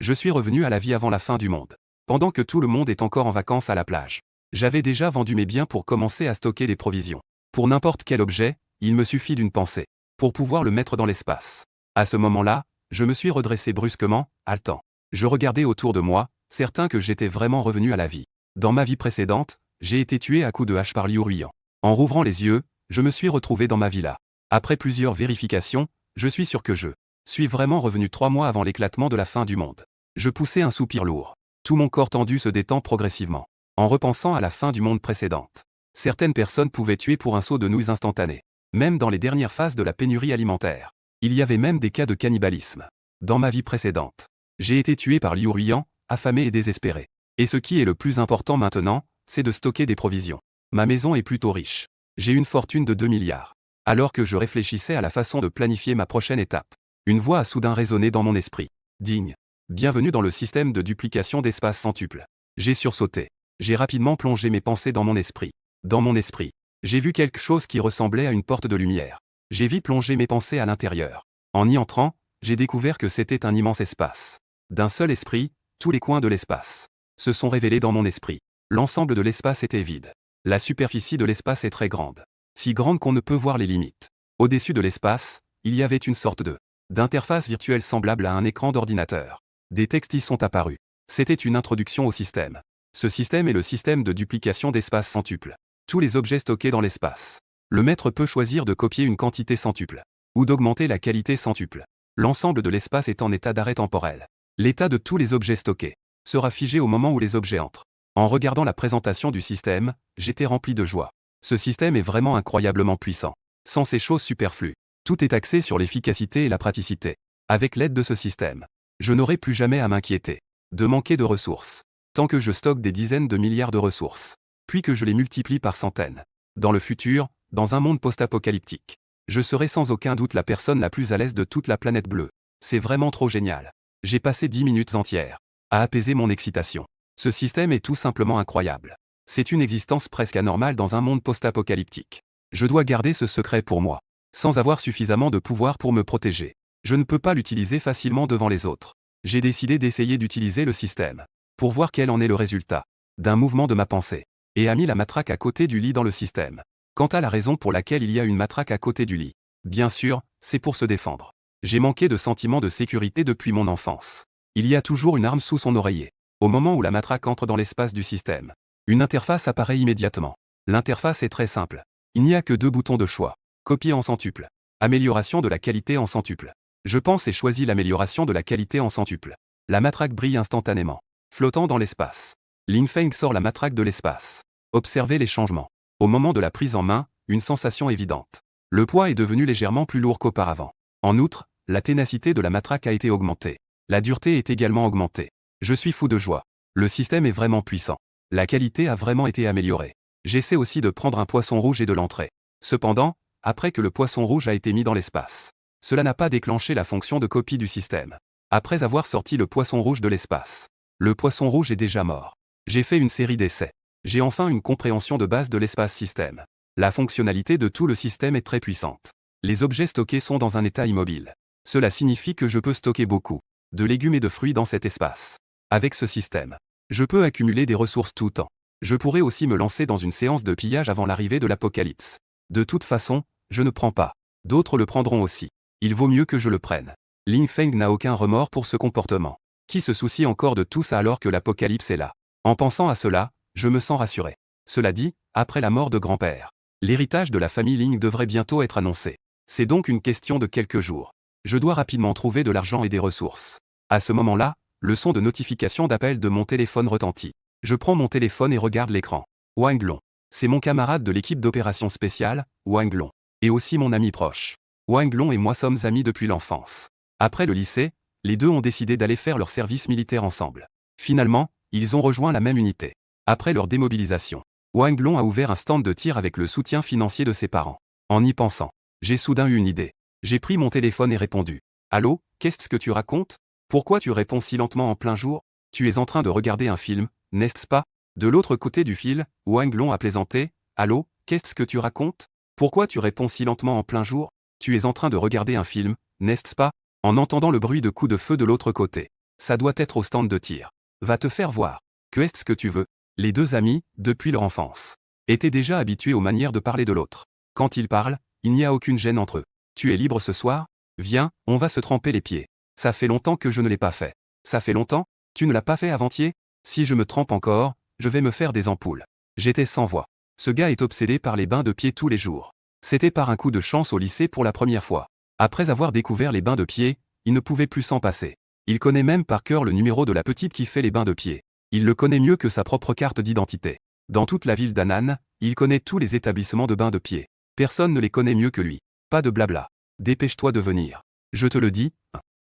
Je suis revenu à la vie avant la fin du monde. Pendant que tout le monde est encore en vacances à la plage. J'avais déjà vendu mes biens pour commencer à stocker des provisions. Pour n'importe quel objet, il me suffit d'une pensée. Pour pouvoir le mettre dans l'espace. À ce moment-là, je me suis redressé brusquement, haletant. Je regardais autour de moi, certain que j'étais vraiment revenu à la vie. Dans ma vie précédente, j'ai été tué à coups de hache par Liu Ruiyan. En rouvrant les yeux, je me suis retrouvé dans ma villa. Après plusieurs vérifications, je suis sûr que je suis vraiment revenu 3 mois avant l'éclatement de la fin du monde. Je poussai un soupir lourd. Tout mon corps tendu se détend progressivement. En repensant à la fin du monde précédente. Certaines personnes pouvaient tuer pour un seau de nouilles instantané. Même dans les dernières phases de la pénurie alimentaire. Il y avait même des cas de cannibalisme. Dans ma vie précédente. J'ai été tué par Liu Ruiyan, affamé et désespéré. Et ce qui est le plus important maintenant, c'est de stocker des provisions. Ma maison est plutôt riche. J'ai une fortune de 2 milliards. Alors que je réfléchissais à la façon de planifier ma prochaine étape. Une voix a soudain résonné dans mon esprit. Digne. Bienvenue dans le système de duplication d'espace centuple. J'ai sursauté. J'ai rapidement plongé mes pensées dans mon esprit. Dans mon esprit, j'ai vu quelque chose qui ressemblait à une porte de lumière. J'ai vite plongé mes pensées à l'intérieur. En y entrant, j'ai découvert que c'était un immense espace. D'un seul esprit, tous les coins de l'espace se sont révélés dans mon esprit. L'ensemble de l'espace était vide. La superficie de l'espace est très grande. Si grande qu'on ne peut voir les limites. Au-dessus de l'espace, il y avait une sorte d'interface virtuelle semblable à un écran d'ordinateur. Des textes y sont apparus. C'était une introduction au système. Ce système est le système de duplication d'espace centuple. Tous les objets stockés dans l'espace. Le maître peut choisir de copier une quantité centuple. Ou d'augmenter la qualité centuple. L'ensemble de l'espace est en état d'arrêt temporel. L'état de tous les objets stockés sera figé au moment où les objets entrent. En regardant la présentation du système, j'étais rempli de joie. Ce système est vraiment incroyablement puissant. Sans ces choses superflues, tout est axé sur l'efficacité et la praticité. Avec l'aide de ce système, je n'aurai plus jamais à m'inquiéter de manquer de ressources. Tant que je stocke des dizaines de milliards de ressources, puis que je les multiplie par centaines. Dans le futur, dans un monde post-apocalyptique, je serai sans aucun doute la personne la plus à l'aise de toute la planète bleue. C'est vraiment trop génial. J'ai passé 10 minutes entières à apaiser mon excitation. Ce système est tout simplement incroyable. C'est une existence presque anormale dans un monde post-apocalyptique. Je dois garder ce secret pour moi. Sans avoir suffisamment de pouvoir pour me protéger. Je ne peux pas l'utiliser facilement devant les autres. J'ai décidé d'essayer d'utiliser le système. Pour voir quel en est le résultat. D'un mouvement de ma pensée. Et a mis la matraque à côté du lit dans le système. Quant à la raison pour laquelle il y a une matraque à côté du lit. Bien sûr, c'est pour se défendre. J'ai manqué de sentiment de sécurité depuis mon enfance. Il y a toujours une arme sous son oreiller. Au moment où la matraque entre dans l'espace du système. Une interface apparaît immédiatement. L'interface est très simple. Il n'y a que 2 boutons de choix. Copier en centuple. Amélioration de la qualité en centuple. Je pense et choisis l'amélioration de la qualité en centuple. La matraque brille instantanément. Flottant dans l'espace. Ling Feng sort la matraque de l'espace. Observez les changements. Au moment de la prise en main, une sensation évidente. Le poids est devenu légèrement plus lourd qu'auparavant. En outre, la ténacité de la matraque a été augmentée. La dureté est également augmentée. Je suis fou de joie. Le système est vraiment puissant. La qualité a vraiment été améliorée. J'essaie aussi de prendre un poisson rouge et de l'entrer. Cependant, après que le poisson rouge a été mis dans l'espace, cela n'a pas déclenché la fonction de copie du système. Après avoir sorti le poisson rouge de l'espace, le poisson rouge est déjà mort. J'ai fait une série d'essais. J'ai enfin une compréhension de base de l'espace système. La fonctionnalité de tout le système est très puissante. Les objets stockés sont dans un état immobile. Cela signifie que je peux stocker beaucoup de légumes et de fruits dans cet espace. Avec ce système, je peux accumuler des ressources tout le temps. Je pourrais aussi me lancer dans une séance de pillage avant l'arrivée de l'apocalypse. De toute façon, je ne prends pas. D'autres le prendront aussi. Il vaut mieux que je le prenne. Ling Feng n'a aucun remords pour ce comportement. Qui se soucie encore de tout ça alors que l'apocalypse est là? En pensant à cela, je me sens rassuré. Cela dit, après la mort de grand-père, l'héritage de la famille Ling devrait bientôt être annoncé. C'est donc une question de quelques jours. Je dois rapidement trouver de l'argent et des ressources. À ce moment-là, le son de notification d'appel de mon téléphone retentit. Je prends mon téléphone et regarde l'écran. Wang Long. C'est mon camarade de l'équipe d'opération spéciale, Wang Long. Et aussi mon ami proche. Wang Long et moi sommes amis depuis l'enfance. Après le lycée, les deux ont décidé d'aller faire leur service militaire ensemble. Finalement, ils ont rejoint la même unité. Après leur démobilisation, Wang Long a ouvert un stand de tir avec le soutien financier de ses parents. En y pensant, j'ai soudain eu une idée. J'ai pris mon téléphone et répondu. Allô, qu'est-ce que tu racontes? Pourquoi tu réponds si lentement en plein jour? Tu es en train de regarder un film, n'est-ce pas? De l'autre côté du fil, Wang Long a plaisanté. Allô, qu'est-ce que tu racontes? Pourquoi tu réponds si lentement en plein jour? Tu es en train de regarder un film, n'est-ce pas? En entendant le bruit de coups de feu de l'autre côté, Ça doit être au stand de tir. Va te faire voir. Que est-ce que tu veux? Les deux amis, depuis leur enfance, étaient déjà habitués aux manières de parler de l'autre. Quand ils parlent, il n'y a aucune gêne entre eux. Tu es libre ce soir? Viens, on va se tremper les pieds. Ça fait longtemps que je ne l'ai pas fait. Ça fait longtemps? Tu ne l'as pas fait avant-hier? Si je me trempe encore, je vais me faire des ampoules. J'étais sans voix. Ce gars est obsédé par les bains de pieds tous les jours. C'était par un coup de chance au lycée pour la première fois. Après avoir découvert les bains de pieds, il ne pouvait plus s'en passer. Il connaît même par cœur le numéro de la petite qui fait les bains de pieds. Il le connaît mieux que sa propre carte d'identité. Dans toute la ville d'Annan, il connaît tous les établissements de bains de pieds. Personne ne les connaît mieux que lui. Pas de blabla. Dépêche-toi de venir. Je te le dis,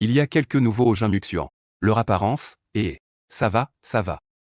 il y a quelques nouveaux au Jinmuxian. Leur apparence, et ça va.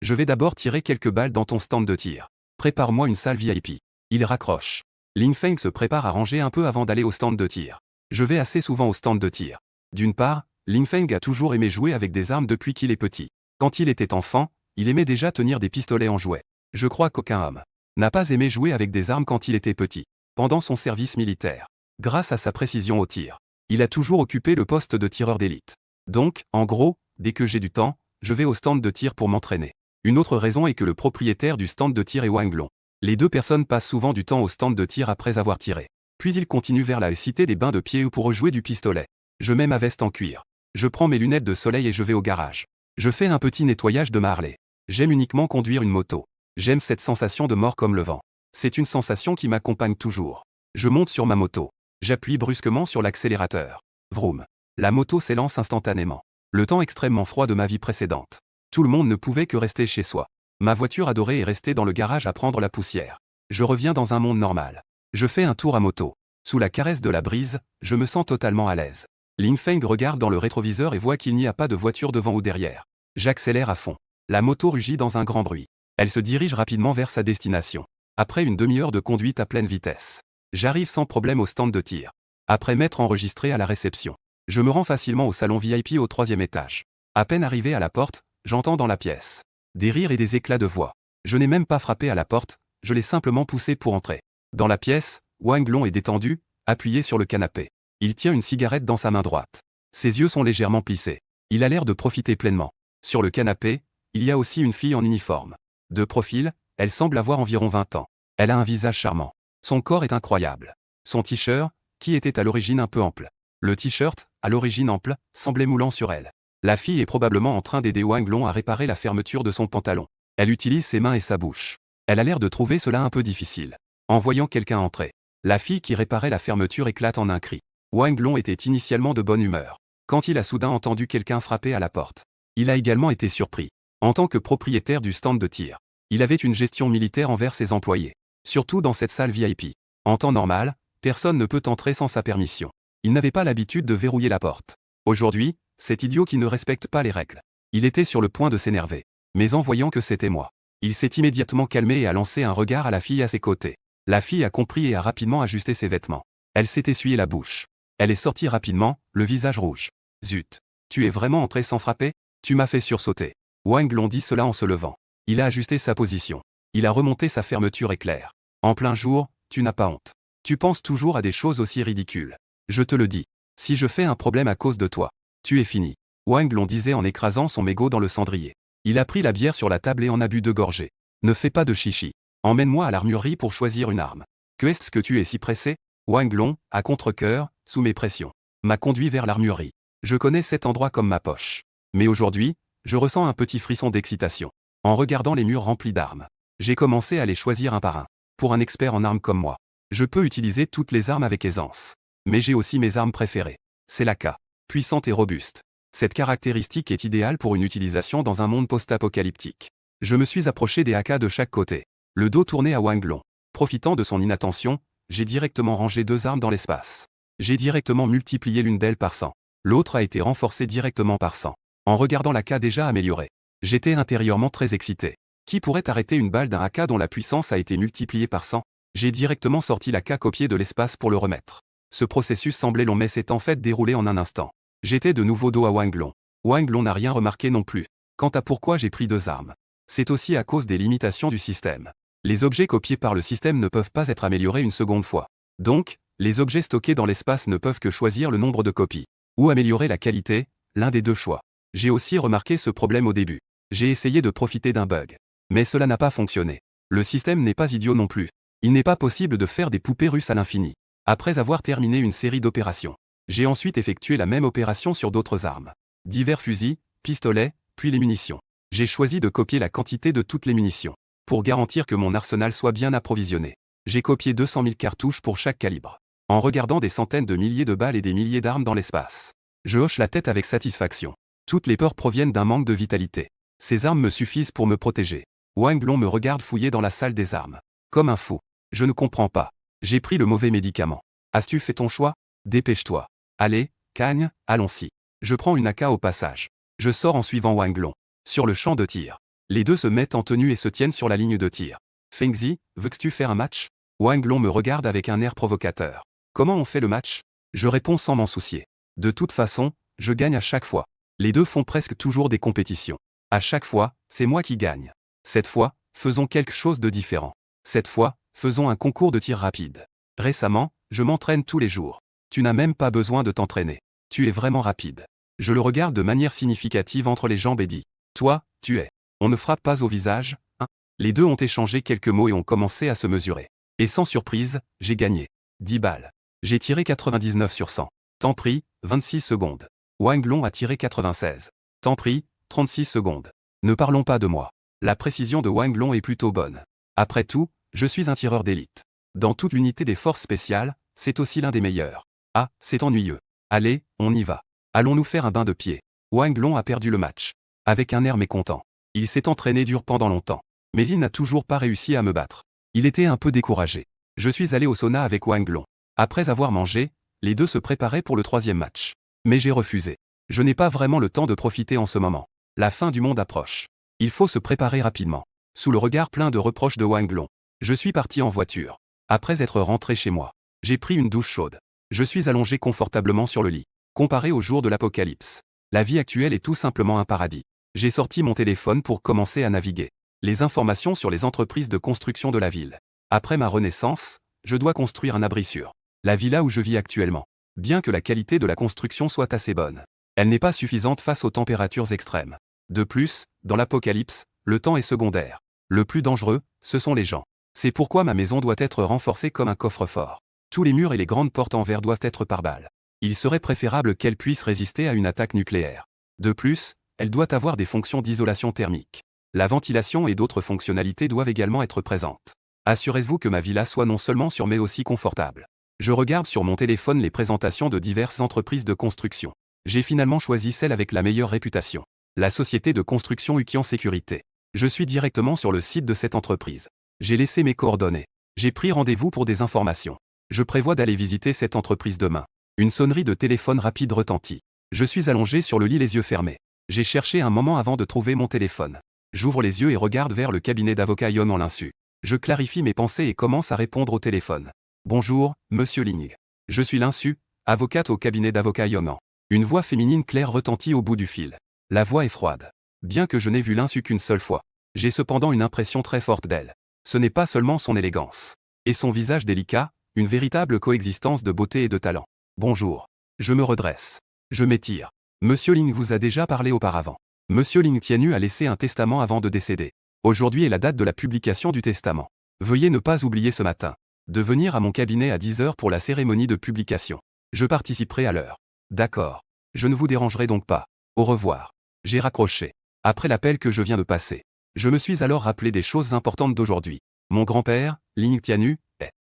Je vais d'abord tirer quelques balles dans ton stand de tir. Prépare-moi une salle VIP. Il raccroche. Ling Feng se prépare à ranger un peu avant d'aller au stand de tir. Je vais assez souvent au stand de tir. D'une part, Ling Feng a toujours aimé jouer avec des armes depuis qu'il est petit. Quand il était enfant, il aimait déjà tenir des pistolets en jouet. Je crois qu'aucun homme n'a pas aimé jouer avec des armes quand il était petit. Pendant son service militaire, grâce à sa précision au tir, il a toujours occupé le poste de tireur d'élite. Donc, en gros, dès que j'ai du temps, je vais au stand de tir pour m'entraîner. Une autre raison est que le propriétaire du stand de tir est Wang Long. Les deux personnes passent souvent du temps au stand de tir après avoir tiré. Puis ils continuent vers la cité des bains de pieds pour rejouer du pistolet. Je mets ma veste en cuir. Je prends mes lunettes de soleil et je vais au garage. Je fais un petit nettoyage de ma Harley. J'aime uniquement conduire une moto. J'aime cette sensation de mort comme le vent. C'est une sensation qui m'accompagne toujours. Je monte sur ma moto. J'appuie brusquement sur l'accélérateur. Vroom. La moto s'élance instantanément. Le temps extrêmement froid de ma vie précédente. Tout le monde ne pouvait que rester chez soi. Ma voiture adorée est restée dans le garage à prendre la poussière. Je reviens dans un monde normal. Je fais un tour à moto. Sous la caresse de la brise, je me sens totalement à l'aise. Ling Feng regarde dans le rétroviseur et voit qu'il n'y a pas de voiture devant ou derrière. J'accélère à fond. La moto rugit dans un grand bruit. Elle se dirige rapidement vers sa destination. Après une demi-heure de conduite à pleine vitesse, j'arrive sans problème au stand de tir. Après m'être enregistré à la réception, je me rends facilement au salon VIP au 3e étage. À peine arrivé à la porte, j'entends dans la pièce des rires et des éclats de voix. Je n'ai même pas frappé à la porte, je l'ai simplement poussé pour entrer. Dans la pièce, Wang Long est détendu, appuyé sur le canapé. Il tient une cigarette dans sa main droite. Ses yeux sont légèrement plissés. Il a l'air de profiter pleinement. Sur le canapé, il y a aussi une fille en uniforme. De profil, elle semble avoir environ 20 ans. Elle a un visage charmant. Son corps est incroyable. Son t-shirt, qui était à l'origine un peu ample. Le t-shirt, à l'origine ample, semblait moulant sur elle. La fille est probablement en train d'aider Wang Long à réparer la fermeture de son pantalon. Elle utilise ses mains et sa bouche. Elle a l'air de trouver cela un peu difficile. En voyant quelqu'un entrer, la fille qui réparait la fermeture éclate en un cri. Wang Long était initialement de bonne humeur. Quand il a soudain entendu quelqu'un frapper à la porte, il a également été surpris. En tant que propriétaire du stand de tir, il avait une gestion militaire envers ses employés. Surtout dans cette salle VIP. En temps normal, personne ne peut entrer sans sa permission. Il n'avait pas l'habitude de verrouiller la porte. Aujourd'hui, cet idiot qui ne respecte pas les règles. Il était sur le point de s'énerver. Mais en voyant que c'était moi, il s'est immédiatement calmé et a lancé un regard à la fille à ses côtés. La fille a compris et a rapidement ajusté ses vêtements. Elle s'est essuyé la bouche. Elle est sortie rapidement, le visage rouge. Zut. Tu es vraiment entré sans frapper? Tu m'as fait sursauter. Wang Long dit cela en se levant. Il a ajusté sa position. Il a remonté sa fermeture éclair. En plein jour, tu n'as pas honte. Tu penses toujours à des choses aussi ridicules. Je te le dis. Si je fais un problème à cause de toi, tu es fini. Wang Long disait en écrasant son mégot dans le cendrier. Il a pris la bière sur la table et en a bu 2 gorgées. Ne fais pas de chichi. Emmène-moi à l'armurerie pour choisir une arme. Que est-ce que tu es si pressé? Wang Long, à contre-cœur, sous mes pressions, m'a conduit vers l'armurerie. Je connais cet endroit comme ma poche. Mais aujourd'hui, je ressens un petit frisson d'excitation. En regardant les murs remplis d'armes, j'ai commencé à les choisir un par un. Pour un expert en armes comme moi, je peux utiliser toutes les armes avec aisance. Mais j'ai aussi mes armes préférées. C'est l'AK. Puissante et robuste. Cette caractéristique est idéale pour une utilisation dans un monde post-apocalyptique. Je me suis approché des AK de chaque côté, le dos tourné à Wang Long. Profitant de son inattention, j'ai directement rangé 2 armes dans l'espace. J'ai directement multiplié l'une d'elles par 100. L'autre a été renforcée directement par 100. En regardant l'AK déjà amélioré, j'étais intérieurement très excité. Qui pourrait arrêter une balle d'un AK dont la puissance a été multipliée par 100? J'ai directement sorti l'AK copié de l'espace pour le remettre. Ce processus semblait long mais s'est en fait déroulé en un instant. J'étais de nouveau dos à Wang Long. Wang Long n'a rien remarqué non plus. Quant à pourquoi j'ai pris 2 armes, c'est aussi à cause des limitations du système. Les objets copiés par le système ne peuvent pas être améliorés une seconde fois. Donc, les objets stockés dans l'espace ne peuvent que choisir le nombre de copies. Ou améliorer la qualité, l'un des 2 choix. J'ai aussi remarqué ce problème au début. J'ai essayé de profiter d'un bug. Mais cela n'a pas fonctionné. Le système n'est pas idiot non plus. Il n'est pas possible de faire des poupées russes à l'infini. Après avoir terminé une série d'opérations, j'ai ensuite effectué la même opération sur d'autres armes. Divers fusils, pistolets, puis les munitions. J'ai choisi de copier la quantité de toutes les munitions. Pour garantir que mon arsenal soit bien approvisionné. J'ai copié 200 000 cartouches pour chaque calibre. En regardant des centaines de milliers de balles et des milliers d'armes dans l'espace. Je hoche la tête avec satisfaction. Toutes les peurs proviennent d'un manque de vitalité. Ces armes me suffisent pour me protéger. Wang Long me regarde fouiller dans la salle des armes. Comme un fou. Je ne comprends pas. J'ai pris le mauvais médicament. As-tu fait ton choix? Dépêche-toi. Allez, Cagne, allons-y. Je prends une AK au passage. Je sors en suivant Wang Long. Sur le champ de tir. Les deux se mettent en tenue et se tiennent sur la ligne de tir. Fengzi, veux-tu faire un match? Wang Long me regarde avec un air provocateur. Comment on fait le match? Je réponds sans m'en soucier. De toute façon, je gagne à chaque fois. Les deux font presque toujours des compétitions. À chaque fois, c'est moi qui gagne. Cette fois, faisons quelque chose de différent. Cette fois, faisons un concours de tir rapide. Récemment, je m'entraîne tous les jours. Tu n'as même pas besoin de t'entraîner. Tu es vraiment rapide. Je le regarde de manière significative entre les jambes et dis. Toi, tu es. On ne frappe pas au visage, hein? Les deux ont échangé quelques mots et ont commencé à se mesurer. Et sans surprise, j'ai gagné. 10 balles. J'ai tiré 99 sur 100. Temps pris, 26 secondes. Wang Long a tiré 96. Temps pris, 36 secondes. Ne parlons pas de moi. La précision de Wang Long est plutôt bonne. Après tout, je suis un tireur d'élite. Dans toute l'unité des forces spéciales, c'est aussi l'un des meilleurs. Ah, c'est ennuyeux. Allez, on y va. Allons-nous faire un bain de pied. Wang Long a perdu le match. Avec un air mécontent. Il s'est entraîné dur pendant longtemps. Mais il n'a toujours pas réussi à me battre. Il était un peu découragé. Je suis allé au sauna avec Wang Long. Après avoir mangé, les deux se préparaient pour le troisième match. Mais j'ai refusé. Je n'ai pas vraiment le temps de profiter en ce moment. La fin du monde approche. Il faut se préparer rapidement. Sous le regard plein de reproches de Wang Long, je suis parti en voiture. Après être rentré chez moi, j'ai pris une douche chaude. Je suis allongé confortablement sur le lit. Comparé au jour de l'apocalypse, la vie actuelle est tout simplement un paradis. J'ai sorti mon téléphone pour commencer à naviguer. Les informations sur les entreprises de construction de la ville. Après ma renaissance, je dois construire un abri sur la villa où je vis actuellement. Bien que la qualité de la construction soit assez bonne, elle n'est pas suffisante face aux températures extrêmes. De plus, dans l'apocalypse, le temps est secondaire. Le plus dangereux, ce sont les gens. C'est pourquoi ma maison doit être renforcée comme un coffre-fort. Tous les murs et les grandes portes en verre doivent être par balles. Il serait préférable qu'elle puisse résister à une attaque nucléaire. De plus, elle doit avoir des fonctions d'isolation thermique. La ventilation et d'autres fonctionnalités doivent également être présentes. Assurez-vous que ma villa soit non seulement sûre mais aussi confortable. Je regarde sur mon téléphone les présentations de diverses entreprises de construction. J'ai finalement choisi celle avec la meilleure réputation. La société de construction Ukian Sécurité. Je suis directement sur le site de cette entreprise. J'ai laissé mes coordonnées. J'ai pris rendez-vous pour des informations. Je prévois d'aller visiter cette entreprise demain. Une sonnerie de téléphone rapide retentit. Je suis allongé sur le lit les yeux fermés. J'ai cherché un moment avant de trouver mon téléphone. J'ouvre les yeux et regarde vers le cabinet d'avocat Yon en l'insu. Je clarifie mes pensées et commence à répondre au téléphone. Bonjour, monsieur Ling. Je suis l'insu, avocate au cabinet d'avocat Yonan. Une voix féminine claire retentit au bout du fil. La voix est froide. Bien que je n'ai vu l'insu qu'une seule fois, j'ai cependant une impression très forte d'elle. Ce n'est pas seulement son élégance. Et son visage délicat, une véritable coexistence de beauté et de talent. Bonjour. Je me redresse. Je m'étire. Monsieur Ling vous a déjà parlé auparavant. Monsieur Ling Tianyu a laissé un testament avant de décéder. Aujourd'hui est la date de la publication du testament. Veuillez ne pas oublier ce matin de venir à mon cabinet à 10 h pour la cérémonie de publication. Je participerai à l'heure. D'accord. Je ne vous dérangerai donc pas. Au revoir. J'ai raccroché. Après l'appel que je viens de passer, je me suis alors rappelé des choses importantes d'aujourd'hui. Mon grand-père, Ling Tianyu,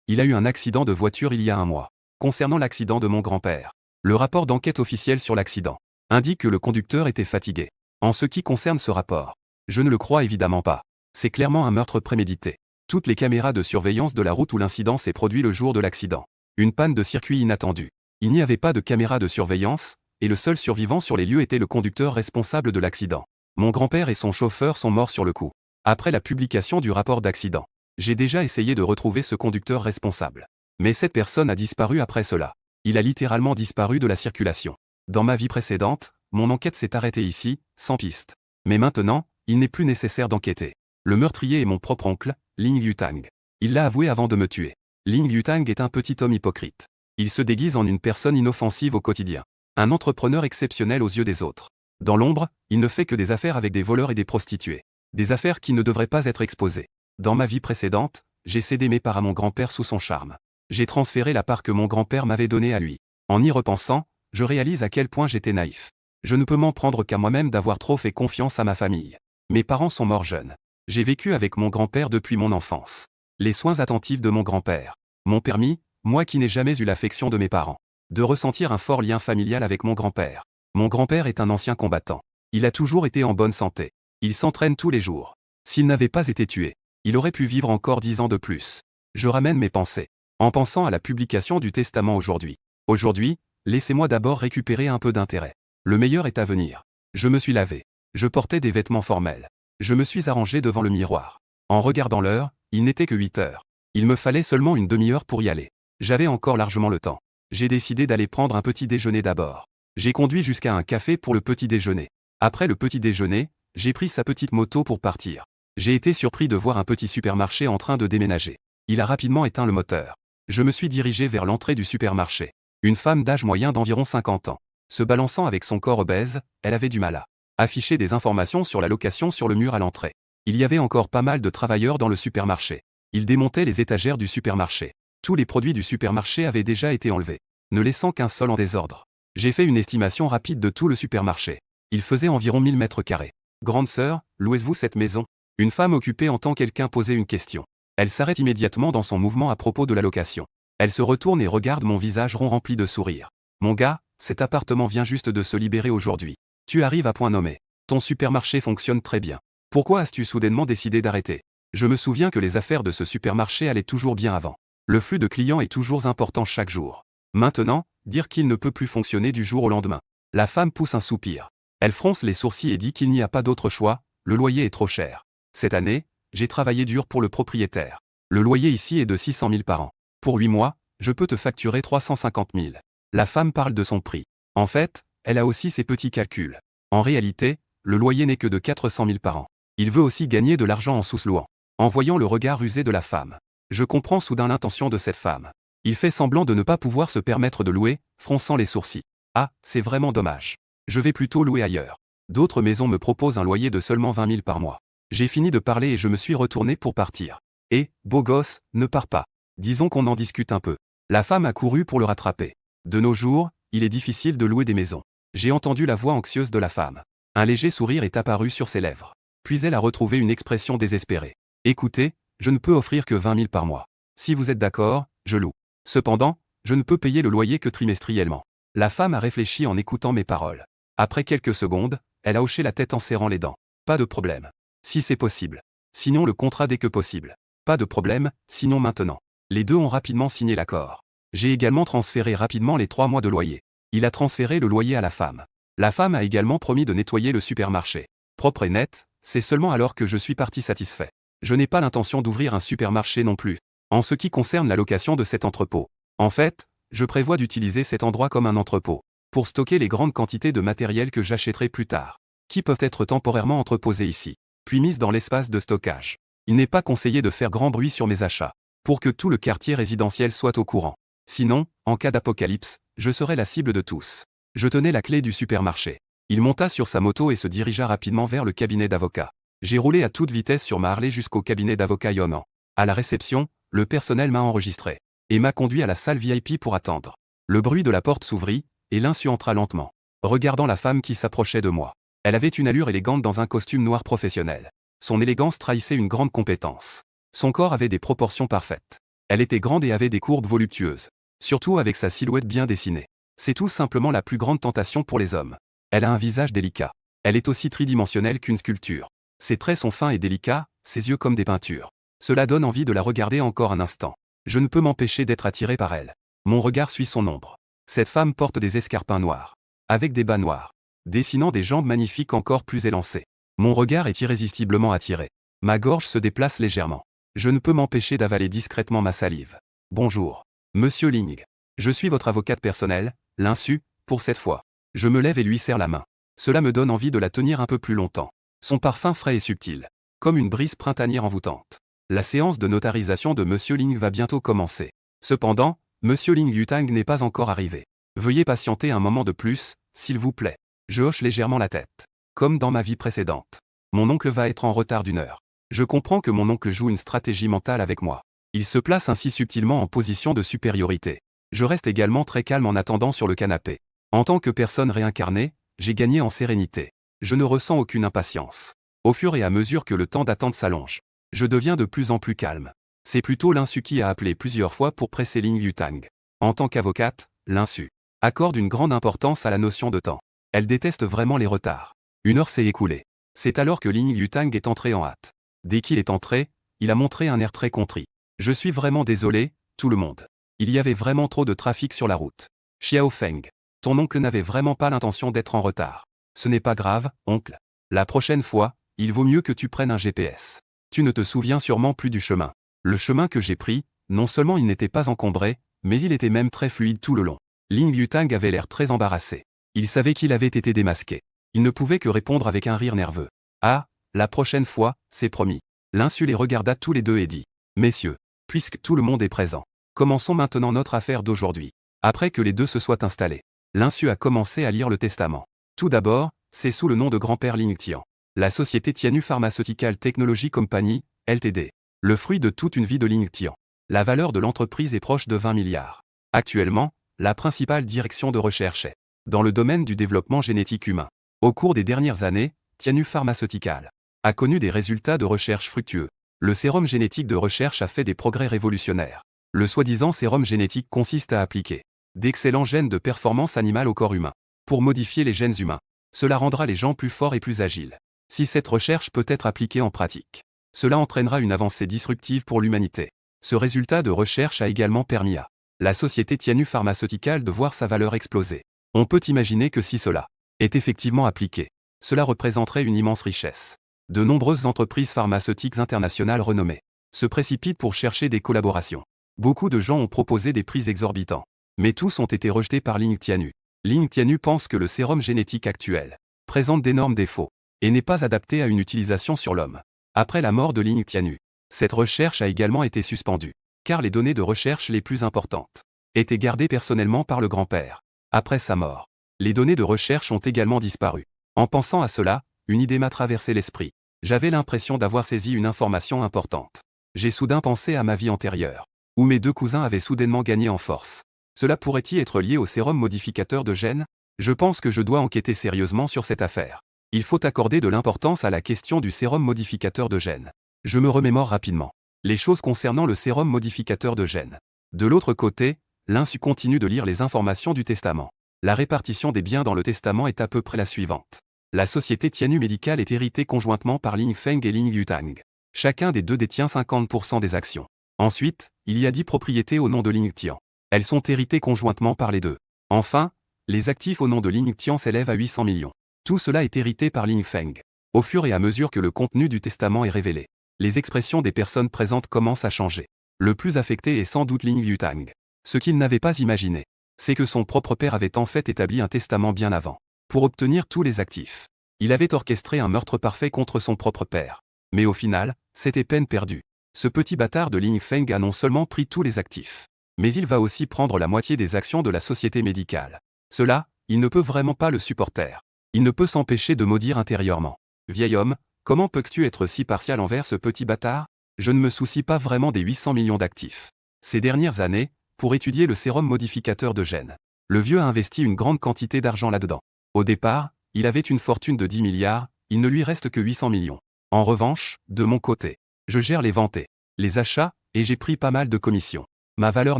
il a eu un accident de voiture il y a un mois. Concernant l'accident de mon grand-père, le rapport d'enquête officiel sur l'accident indique que le conducteur était fatigué. En ce qui concerne ce rapport, je ne le crois évidemment pas. C'est clairement un meurtre prémédité. Toutes les caméras de surveillance de la route où l'incident s'est produit le jour de l'accident. Une panne de circuit inattendue. Il n'y avait pas de caméra de surveillance, et le seul survivant sur les lieux était le conducteur responsable de l'accident. Mon grand-père et son chauffeur sont morts sur le coup. Après la publication du rapport d'accident, j'ai déjà essayé de retrouver ce conducteur responsable. Mais cette personne a disparu après cela. Il a littéralement disparu de la circulation. Dans ma vie précédente, mon enquête s'est arrêtée ici, sans piste. Mais maintenant, il n'est plus nécessaire d'enquêter. Le meurtrier est mon propre oncle, Ling Yutang. Il l'a avoué avant de me tuer. Ling Yutang est un petit homme hypocrite. Il se déguise en une personne inoffensive au quotidien. Un entrepreneur exceptionnel aux yeux des autres. Dans l'ombre, il ne fait que des affaires avec des voleurs et des prostituées. Des affaires qui ne devraient pas être exposées. Dans ma vie précédente, j'ai cédé mes parts à mon grand-père sous son charme. J'ai transféré la part que mon grand-père m'avait donnée à lui. En y repensant, je réalise à quel point j'étais naïf. Je ne peux m'en prendre qu'à moi-même d'avoir trop fait confiance à ma famille. Mes parents sont morts jeunes. J'ai vécu avec mon grand-père depuis mon enfance. Les soins attentifs de mon grand-père m'ont permis, moi qui n'ai jamais eu l'affection de mes parents, de ressentir un fort lien familial avec mon grand-père. Mon grand-père est un ancien combattant. Il a toujours été en bonne santé. Il s'entraîne tous les jours. S'il n'avait pas été tué, il aurait pu vivre encore 10 ans de plus. Je ramène mes pensées. En pensant à la publication du testament aujourd'hui. Aujourd'hui, laissez-moi d'abord récupérer un peu d'intérêt. Le meilleur est à venir. Je me suis lavé. Je portais des vêtements formels. Je me suis arrangé devant le miroir. En regardant l'heure, il n'était que 8 heures. Il me fallait seulement une demi-heure pour y aller. J'avais encore largement le temps. J'ai décidé d'aller prendre un petit déjeuner d'abord. J'ai conduit jusqu'à un café pour le petit déjeuner. Après le petit déjeuner, j'ai pris sa petite moto pour partir. J'ai été surpris de voir un petit supermarché en train de déménager. Il a rapidement éteint le moteur. Je me suis dirigé vers l'entrée du supermarché. Une femme d'âge moyen d'environ 50 ans. Se balançant avec son corps obèse, elle avait du mal à afficher des informations sur la location sur le mur à l'entrée. Il y avait encore pas mal de travailleurs dans le supermarché. Ils démontaient les étagères du supermarché. Tous les produits du supermarché avaient déjà été enlevés, ne laissant qu'un seul en désordre. J'ai fait une estimation rapide de tout le supermarché. Il faisait environ 1000 mètres carrés. Grande sœur, louez-vous cette maison? Une femme occupée entend quelqu'un poser une question. Elle s'arrête immédiatement dans son mouvement à propos de la location. Elle se retourne et regarde mon visage rond rempli de sourires. Mon gars, cet appartement vient juste de se libérer aujourd'hui. Tu arrives à point nommé. Ton supermarché fonctionne très bien. Pourquoi as-tu soudainement décidé d'arrêter? Je me souviens que les affaires de ce supermarché allaient toujours bien avant. Le flux de clients est toujours important chaque jour. Maintenant, dire qu'il ne peut plus fonctionner du jour au lendemain. La femme pousse un soupir. Elle fronce les sourcils et dit qu'il n'y a pas d'autre choix, le loyer est trop cher. Cette année, j'ai travaillé dur pour le propriétaire. Le loyer ici est de 600 000 par an. Pour 8 mois, je peux te facturer 350 000. La femme parle de son prix. En fait, elle a aussi ses petits calculs. En réalité, le loyer n'est que de 400 000 par an. Il veut aussi gagner de l'argent en sous-louant. En voyant le regard rusé de la femme, je comprends soudain l'intention de cette femme. Il fait semblant de ne pas pouvoir se permettre de louer, fronçant les sourcils. Ah, c'est vraiment dommage. Je vais plutôt louer ailleurs. D'autres maisons me proposent un loyer de seulement 20 000 par mois. J'ai fini de parler et je me suis retourné pour partir. Et, beau gosse, ne pars pas. Disons qu'on en discute un peu. La femme a couru pour le rattraper. De nos jours, il est difficile de louer des maisons. J'ai entendu la voix anxieuse de la femme. Un léger sourire est apparu sur ses lèvres. Puis elle a retrouvé une expression désespérée. Écoutez, je ne peux offrir que 20 000 par mois. Si vous êtes d'accord, je loue. Cependant, je ne peux payer le loyer que trimestriellement. La femme a réfléchi en écoutant mes paroles. Après quelques secondes, elle a hoché la tête en serrant les dents. Pas de problème. Si c'est possible. Sinon le contrat dès que possible. Pas de problème, sinon maintenant. Les deux ont rapidement signé l'accord. J'ai également transféré rapidement les 3 mois de loyer. Il a transféré le loyer à la femme. La femme a également promis de nettoyer le supermarché. Propre et net, c'est seulement alors que je suis parti satisfait. Je n'ai pas l'intention d'ouvrir un supermarché non plus. En ce qui concerne la location de cet entrepôt. En fait, je prévois d'utiliser cet endroit comme un entrepôt. Pour stocker les grandes quantités de matériel que j'achèterai plus tard. Qui peuvent être temporairement entreposés ici. Puis mises dans l'espace de stockage. Il n'est pas conseillé de faire grand bruit sur mes achats. Pour que tout le quartier résidentiel soit au courant. Sinon, en cas d'apocalypse, je serai la cible de tous. Je tenais la clé du supermarché. Il monta sur sa moto et se dirigea rapidement vers le cabinet d'avocat. J'ai roulé à toute vitesse sur ma Harley jusqu'au cabinet d'avocat Yonan. À la réception, le personnel m'a enregistré. Et m'a conduit à la salle VIP pour attendre. Le bruit de la porte s'ouvrit, et l'insu entra lentement. Regardant la femme qui s'approchait de moi. Elle avait une allure élégante dans un costume noir professionnel. Son élégance trahissait une grande compétence. Son corps avait des proportions parfaites. Elle était grande et avait des courbes voluptueuses. Surtout avec sa silhouette bien dessinée. C'est tout simplement la plus grande tentation pour les hommes. Elle a un visage délicat. Elle est aussi tridimensionnelle qu'une sculpture. Ses traits sont fins et délicats, ses yeux comme des peintures. Cela donne envie de la regarder encore un instant. Je ne peux m'empêcher d'être attiré par elle. Mon regard suit son ombre. Cette femme porte des escarpins noirs. Avec des bas noirs. Dessinant des jambes magnifiques encore plus élancées. Mon regard est irrésistiblement attiré. Ma gorge se déplace légèrement. Je ne peux m'empêcher d'avaler discrètement ma salive. Bonjour. Monsieur Ling. Je suis votre avocate personnelle, l'insu, pour cette fois. Je me lève et lui serre la main. Cela me donne envie de la tenir un peu plus longtemps. Son parfum frais et subtil. Comme une brise printanière envoûtante. La séance de notarisation de Monsieur Ling va bientôt commencer. Cependant, Monsieur Ling Yutang n'est pas encore arrivé. Veuillez patienter un moment de plus, s'il vous plaît. Je hoche légèrement la tête. Comme dans ma vie précédente. Mon oncle va être en retard d'1 heure. Je comprends que mon oncle joue une stratégie mentale avec moi. Il se place ainsi subtilement en position de supériorité. Je reste également très calme en attendant sur le canapé. En tant que personne réincarnée, j'ai gagné en sérénité. Je ne ressens aucune impatience. Au fur et à mesure que le temps d'attente s'allonge, je deviens de plus en plus calme. C'est plutôt Linsu qui a appelé plusieurs fois pour presser Ling Yutang. En tant qu'avocate, Linsu accorde une grande importance à la notion de temps. Elle déteste vraiment les retards. 1 heure s'est écoulée. C'est alors que Ling Yutang est entré en hâte. Dès qu'il est entré, il a montré un air très contrit. Je suis vraiment désolé, tout le monde. Il y avait vraiment trop de trafic sur la route. Xiao Feng, ton oncle n'avait vraiment pas l'intention d'être en retard. Ce n'est pas grave, oncle. La prochaine fois, il vaut mieux que tu prennes un GPS. Tu ne te souviens sûrement plus du chemin. Le chemin que j'ai pris, non seulement il n'était pas encombré, mais il était même très fluide tout le long. Ling Yutang avait l'air très embarrassé. Il savait qu'il avait été démasqué. Il ne pouvait que répondre avec un rire nerveux. Ah, la prochaine fois, c'est promis. Linsu les regarda tous les deux et dit. Messieurs, puisque tout le monde est présent, commençons maintenant notre affaire d'aujourd'hui. Après que les deux se soient installés, Linsu a commencé à lire le testament. Tout d'abord, c'est sous le nom de grand-père Ling Tian. La société Tianyu Pharmaceutical Technology Company, Ltd. Le fruit de toute une vie de Ling Tian. La valeur de l'entreprise est proche de 20 milliards. Actuellement, la principale direction de recherche est dans le domaine du développement génétique humain. Au cours des dernières années, Tianyu Pharmaceutical a connu des résultats de recherche fructueux. Le sérum génétique de recherche a fait des progrès révolutionnaires. Le soi-disant sérum génétique consiste à appliquer d'excellents gènes de performance animale au corps humain. Pour modifier les gènes humains, cela rendra les gens plus forts et plus agiles. Si cette recherche peut être appliquée en pratique, cela entraînera une avancée disruptive pour l'humanité. Ce résultat de recherche a également permis à la société Tianyu Pharmaceutical de voir sa valeur exploser. On peut imaginer que si cela est effectivement appliqué, cela représenterait une immense richesse. De nombreuses entreprises pharmaceutiques internationales renommées se précipitent pour chercher des collaborations. Beaucoup de gens ont proposé des prix exorbitants, mais tous ont été rejetés par Ling Tianyu. Ling Tianyu pense que le sérum génétique actuel présente d'énormes défauts et n'est pas adapté à une utilisation sur l'homme. Après la mort de Ling Tianyu, cette recherche a également été suspendue, car les données de recherche les plus importantes étaient gardées personnellement par le grand-père. Après sa mort, les données de recherche ont également disparu. En pensant à cela, une idée m'a traversé l'esprit. J'avais l'impression d'avoir saisi une information importante. J'ai soudain pensé à ma vie antérieure, où mes deux cousins avaient soudainement gagné en force. Cela pourrait-il être lié au sérum modificateur de gènes? Je pense que je dois enquêter sérieusement sur cette affaire. Il faut accorder de l'importance à la question du sérum modificateur de gènes. Je me remémore rapidement les choses concernant le sérum modificateur de gènes. De l'autre côté, Linsu continue de lire les informations du testament. La répartition des biens dans le testament est à peu près la suivante. La société Tianyu Medical est héritée conjointement par Ling Feng et Ling Yutang. Chacun des deux détient 50% des actions. Ensuite, il y a 10 propriétés au nom de Ling Tian. Elles sont héritées conjointement par les deux. Enfin, les actifs au nom de Ling Tian s'élèvent à 800 millions. Tout cela est hérité par Ling Feng. Au fur et à mesure que le contenu du testament est révélé, les expressions des personnes présentes commencent à changer. Le plus affecté est sans doute Ling Yutang. Ce qu'il n'avait pas imaginé, c'est que son propre père avait en fait établi un testament bien avant, pour obtenir tous les actifs. Il avait orchestré un meurtre parfait contre son propre père. Mais au final, c'était peine perdue. Ce petit bâtard de Ling Feng a non seulement pris tous les actifs, mais il va aussi prendre la moitié des actions de la société médicale. Cela, il ne peut vraiment pas le supporter. Il ne peut s'empêcher de maudire intérieurement. Vieil homme, comment peux-tu être si partial envers ce petit bâtard? Je ne me soucie pas vraiment des 800 millions d'actifs. Ces dernières années, pour étudier le sérum modificateur de gènes, le vieux a investi une grande quantité d'argent là-dedans. Au départ, il avait une fortune de 10 milliards, il ne lui reste que 800 millions. En revanche, de mon côté, je gère les ventes et les achats, et j'ai pris pas mal de commissions. Ma valeur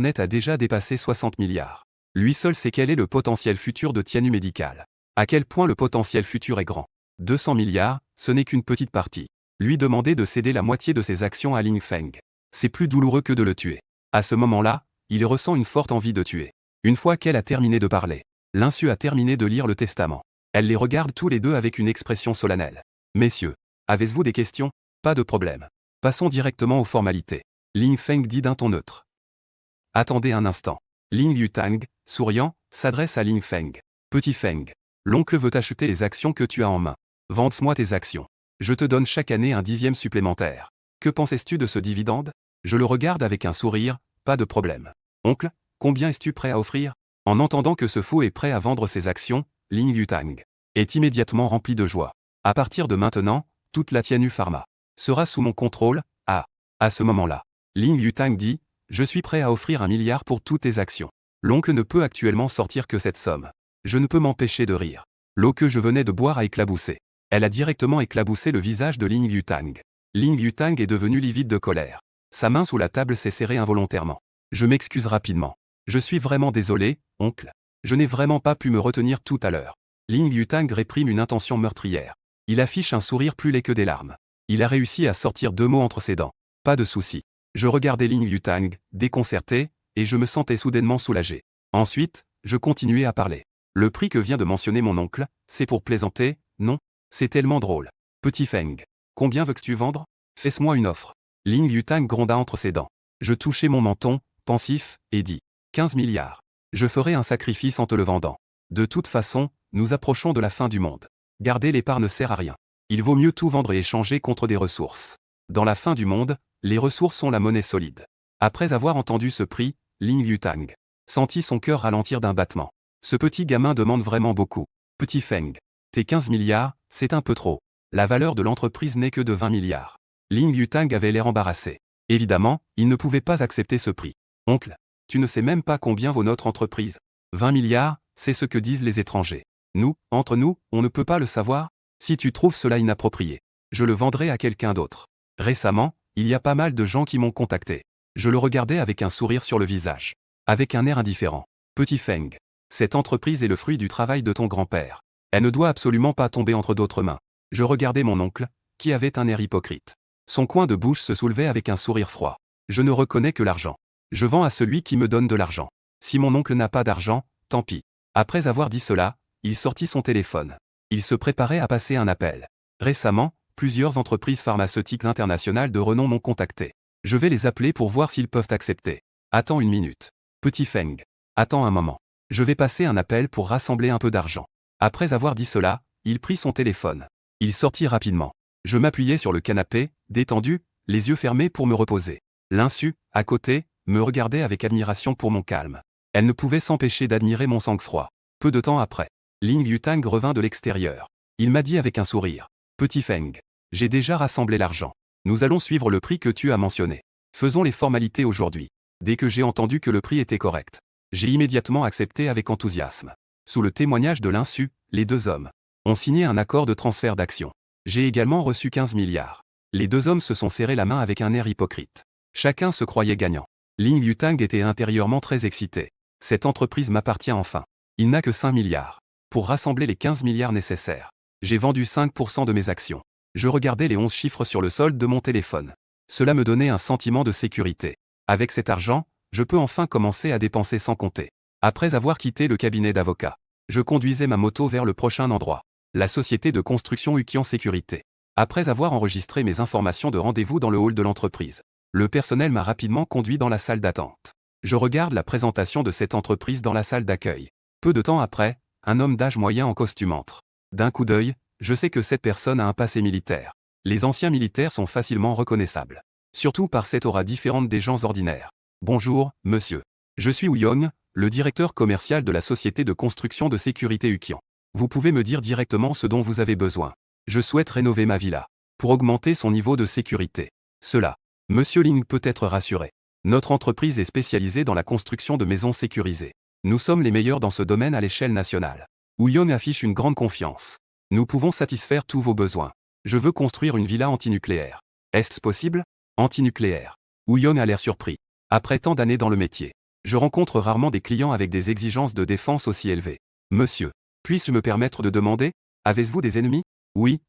nette a déjà dépassé 60 milliards. Lui seul sait quel est le potentiel futur de Tianyu Medical. À quel point le potentiel futur est grand. 200 milliards, ce n'est qu'une petite partie. Lui demander de céder la moitié de ses actions à Ling Feng, c'est plus douloureux que de le tuer. À ce moment-là, il ressent une forte envie de tuer. Une fois qu'elle a terminé de parler, Linsu a terminé de lire le testament. Elle les regarde tous les deux avec une expression solennelle. Messieurs, avez-vous des questions? Pas de problème. Passons directement aux formalités. Ling Feng dit d'un ton neutre. Attendez un instant. Ling Yutang, souriant, s'adresse à Ling Feng. Petit Feng, l'oncle veut acheter les actions que tu as en main. Vends-moi tes actions. Je te donne chaque année un 10e supplémentaire. Que pensais-tu de ce dividende? Je le regarde avec un sourire, pas de problème. Oncle, combien es-tu prêt à offrir? En entendant que ce fou est prêt à vendre ses actions, Ling Yutang est immédiatement rempli de joie. À partir de maintenant, toute la Tianyu Pharma sera sous mon contrôle. À ce moment-là, Lin Yutang dit, je suis prêt à offrir 1 milliard pour toutes tes actions. L'oncle ne peut actuellement sortir que cette somme. Je ne peux m'empêcher de rire. L'eau que je venais de boire a éclaboussé. Elle a directement éclaboussé le visage de Lin Yutang. Lin Yutang est devenu livide de colère. Sa main sous la table s'est serrée involontairement. Je m'excuse rapidement. Je suis vraiment désolé, oncle. Je n'ai vraiment pas pu me retenir tout à l'heure. Lin Yutang réprime une intention meurtrière. Il affiche un sourire plus laid que des larmes. Il a réussi à sortir 2 mots entre ses dents. Pas de souci. Je regardais Lin Yutang, déconcerté, et je me sentais soudainement soulagé. Ensuite, je continuais à parler. Le prix que vient de mentionner mon oncle, c'est pour plaisanter, non? C'est tellement drôle. Petit Feng. Combien veux-tu vendre? Fais-moi une offre. Lin Yutang gronda entre ses dents. Je touchai mon menton, pensif, et dis. 15 milliards. Je ferai un sacrifice en te le vendant. De toute façon, nous approchons de la fin du monde. Garder les parts ne sert à rien. Il vaut mieux tout vendre et échanger contre des ressources. Dans la fin du monde, les ressources sont la monnaie solide. Après avoir entendu ce prix, Lin Yutang sentit son cœur ralentir d'un battement. Ce petit gamin demande vraiment beaucoup. Petit Feng. Tes 15 milliards, c'est un peu trop. La valeur de l'entreprise n'est que de 20 milliards. Lin Yutang avait l'air embarrassé. Évidemment, il ne pouvait pas accepter ce prix. Oncle, tu ne sais même pas combien vaut notre entreprise. 20 milliards, c'est ce que disent les étrangers. Nous, entre nous, on ne peut pas le savoir. Si tu trouves cela inapproprié, je le vendrai à quelqu'un d'autre. Récemment, il y a pas mal de gens qui m'ont contacté. Je le regardais avec un sourire sur le visage. Avec un air indifférent. Petit Feng. Cette entreprise est le fruit du travail de ton grand-père. Elle ne doit absolument pas tomber entre d'autres mains. Je regardais mon oncle, qui avait un air hypocrite. Son coin de bouche se soulevait avec un sourire froid. Je ne reconnais que l'argent. Je vends à celui qui me donne de l'argent. Si mon oncle n'a pas d'argent, tant pis. Après avoir dit cela, il sortit son téléphone. Il se préparait à passer un appel. Récemment, plusieurs entreprises pharmaceutiques internationales de renom m'ont contacté. Je vais les appeler pour voir s'ils peuvent accepter. Attends une minute. Petit Feng. Attends un moment. Je vais passer un appel pour rassembler un peu d'argent. Après avoir dit cela, il prit son téléphone. Il sortit rapidement. Je m'appuyais sur le canapé, détendu, les yeux fermés pour me reposer. L'insu, à côté, me regardait avec admiration pour mon calme. Elle ne pouvait s'empêcher d'admirer mon sang-froid. Peu de temps après, Lin Yutang revint de l'extérieur. Il m'a dit avec un sourire. Petit Feng. J'ai déjà rassemblé l'argent. Nous allons suivre le prix que tu as mentionné. Faisons les formalités aujourd'hui. Dès que j'ai entendu que le prix était correct, j'ai immédiatement accepté avec enthousiasme. Sous le témoignage de l'insu, les 2 hommes ont signé un accord de transfert d'actions. J'ai également reçu 15 milliards. Les 2 hommes se sont serrés la main avec un air hypocrite. Chacun se croyait gagnant. Lin Yutang était intérieurement très excité. Cette entreprise m'appartient enfin. Il n'a que 5 milliards. Pour rassembler les 15 milliards nécessaires, j'ai vendu 5% de mes actions. Je regardais les 11 chiffres sur le solde de mon téléphone. Cela me donnait un sentiment de sécurité. Avec cet argent, je peux enfin commencer à dépenser sans compter. Après avoir quitté le cabinet d'avocat, je conduisais ma moto vers le prochain endroit. La société de construction Ukian Sécurité. Après avoir enregistré mes informations de rendez-vous dans le hall de l'entreprise, le personnel m'a rapidement conduit dans la salle d'attente. Je regarde la présentation de cette entreprise dans la salle d'accueil. Peu de temps après, un homme d'âge moyen en costume entre. D'un coup d'œil, je sais que cette personne a un passé militaire. Les anciens militaires sont facilement reconnaissables. Surtout par cette aura différente des gens ordinaires. Bonjour, monsieur. Je suis Wu Yong, le directeur commercial de la société de construction de sécurité Ukian. Vous pouvez me dire directement ce dont vous avez besoin. Je souhaite rénover ma villa. Pour augmenter son niveau de sécurité. Cela. Monsieur Ling peut être rassuré. Notre entreprise est spécialisée dans la construction de maisons sécurisées. Nous sommes les meilleurs dans ce domaine à l'échelle nationale. Wu Yong affiche une grande confiance. Nous pouvons satisfaire tous vos besoins. Je veux construire une villa antinucléaire. Est-ce possible? Antinucléaire. Wu Yong a l'air surpris. Après tant d'années dans le métier, je rencontre rarement des clients avec des exigences de défense aussi élevées. Monsieur, puis-je me permettre de demander, avez-vous des ennemis? Oui.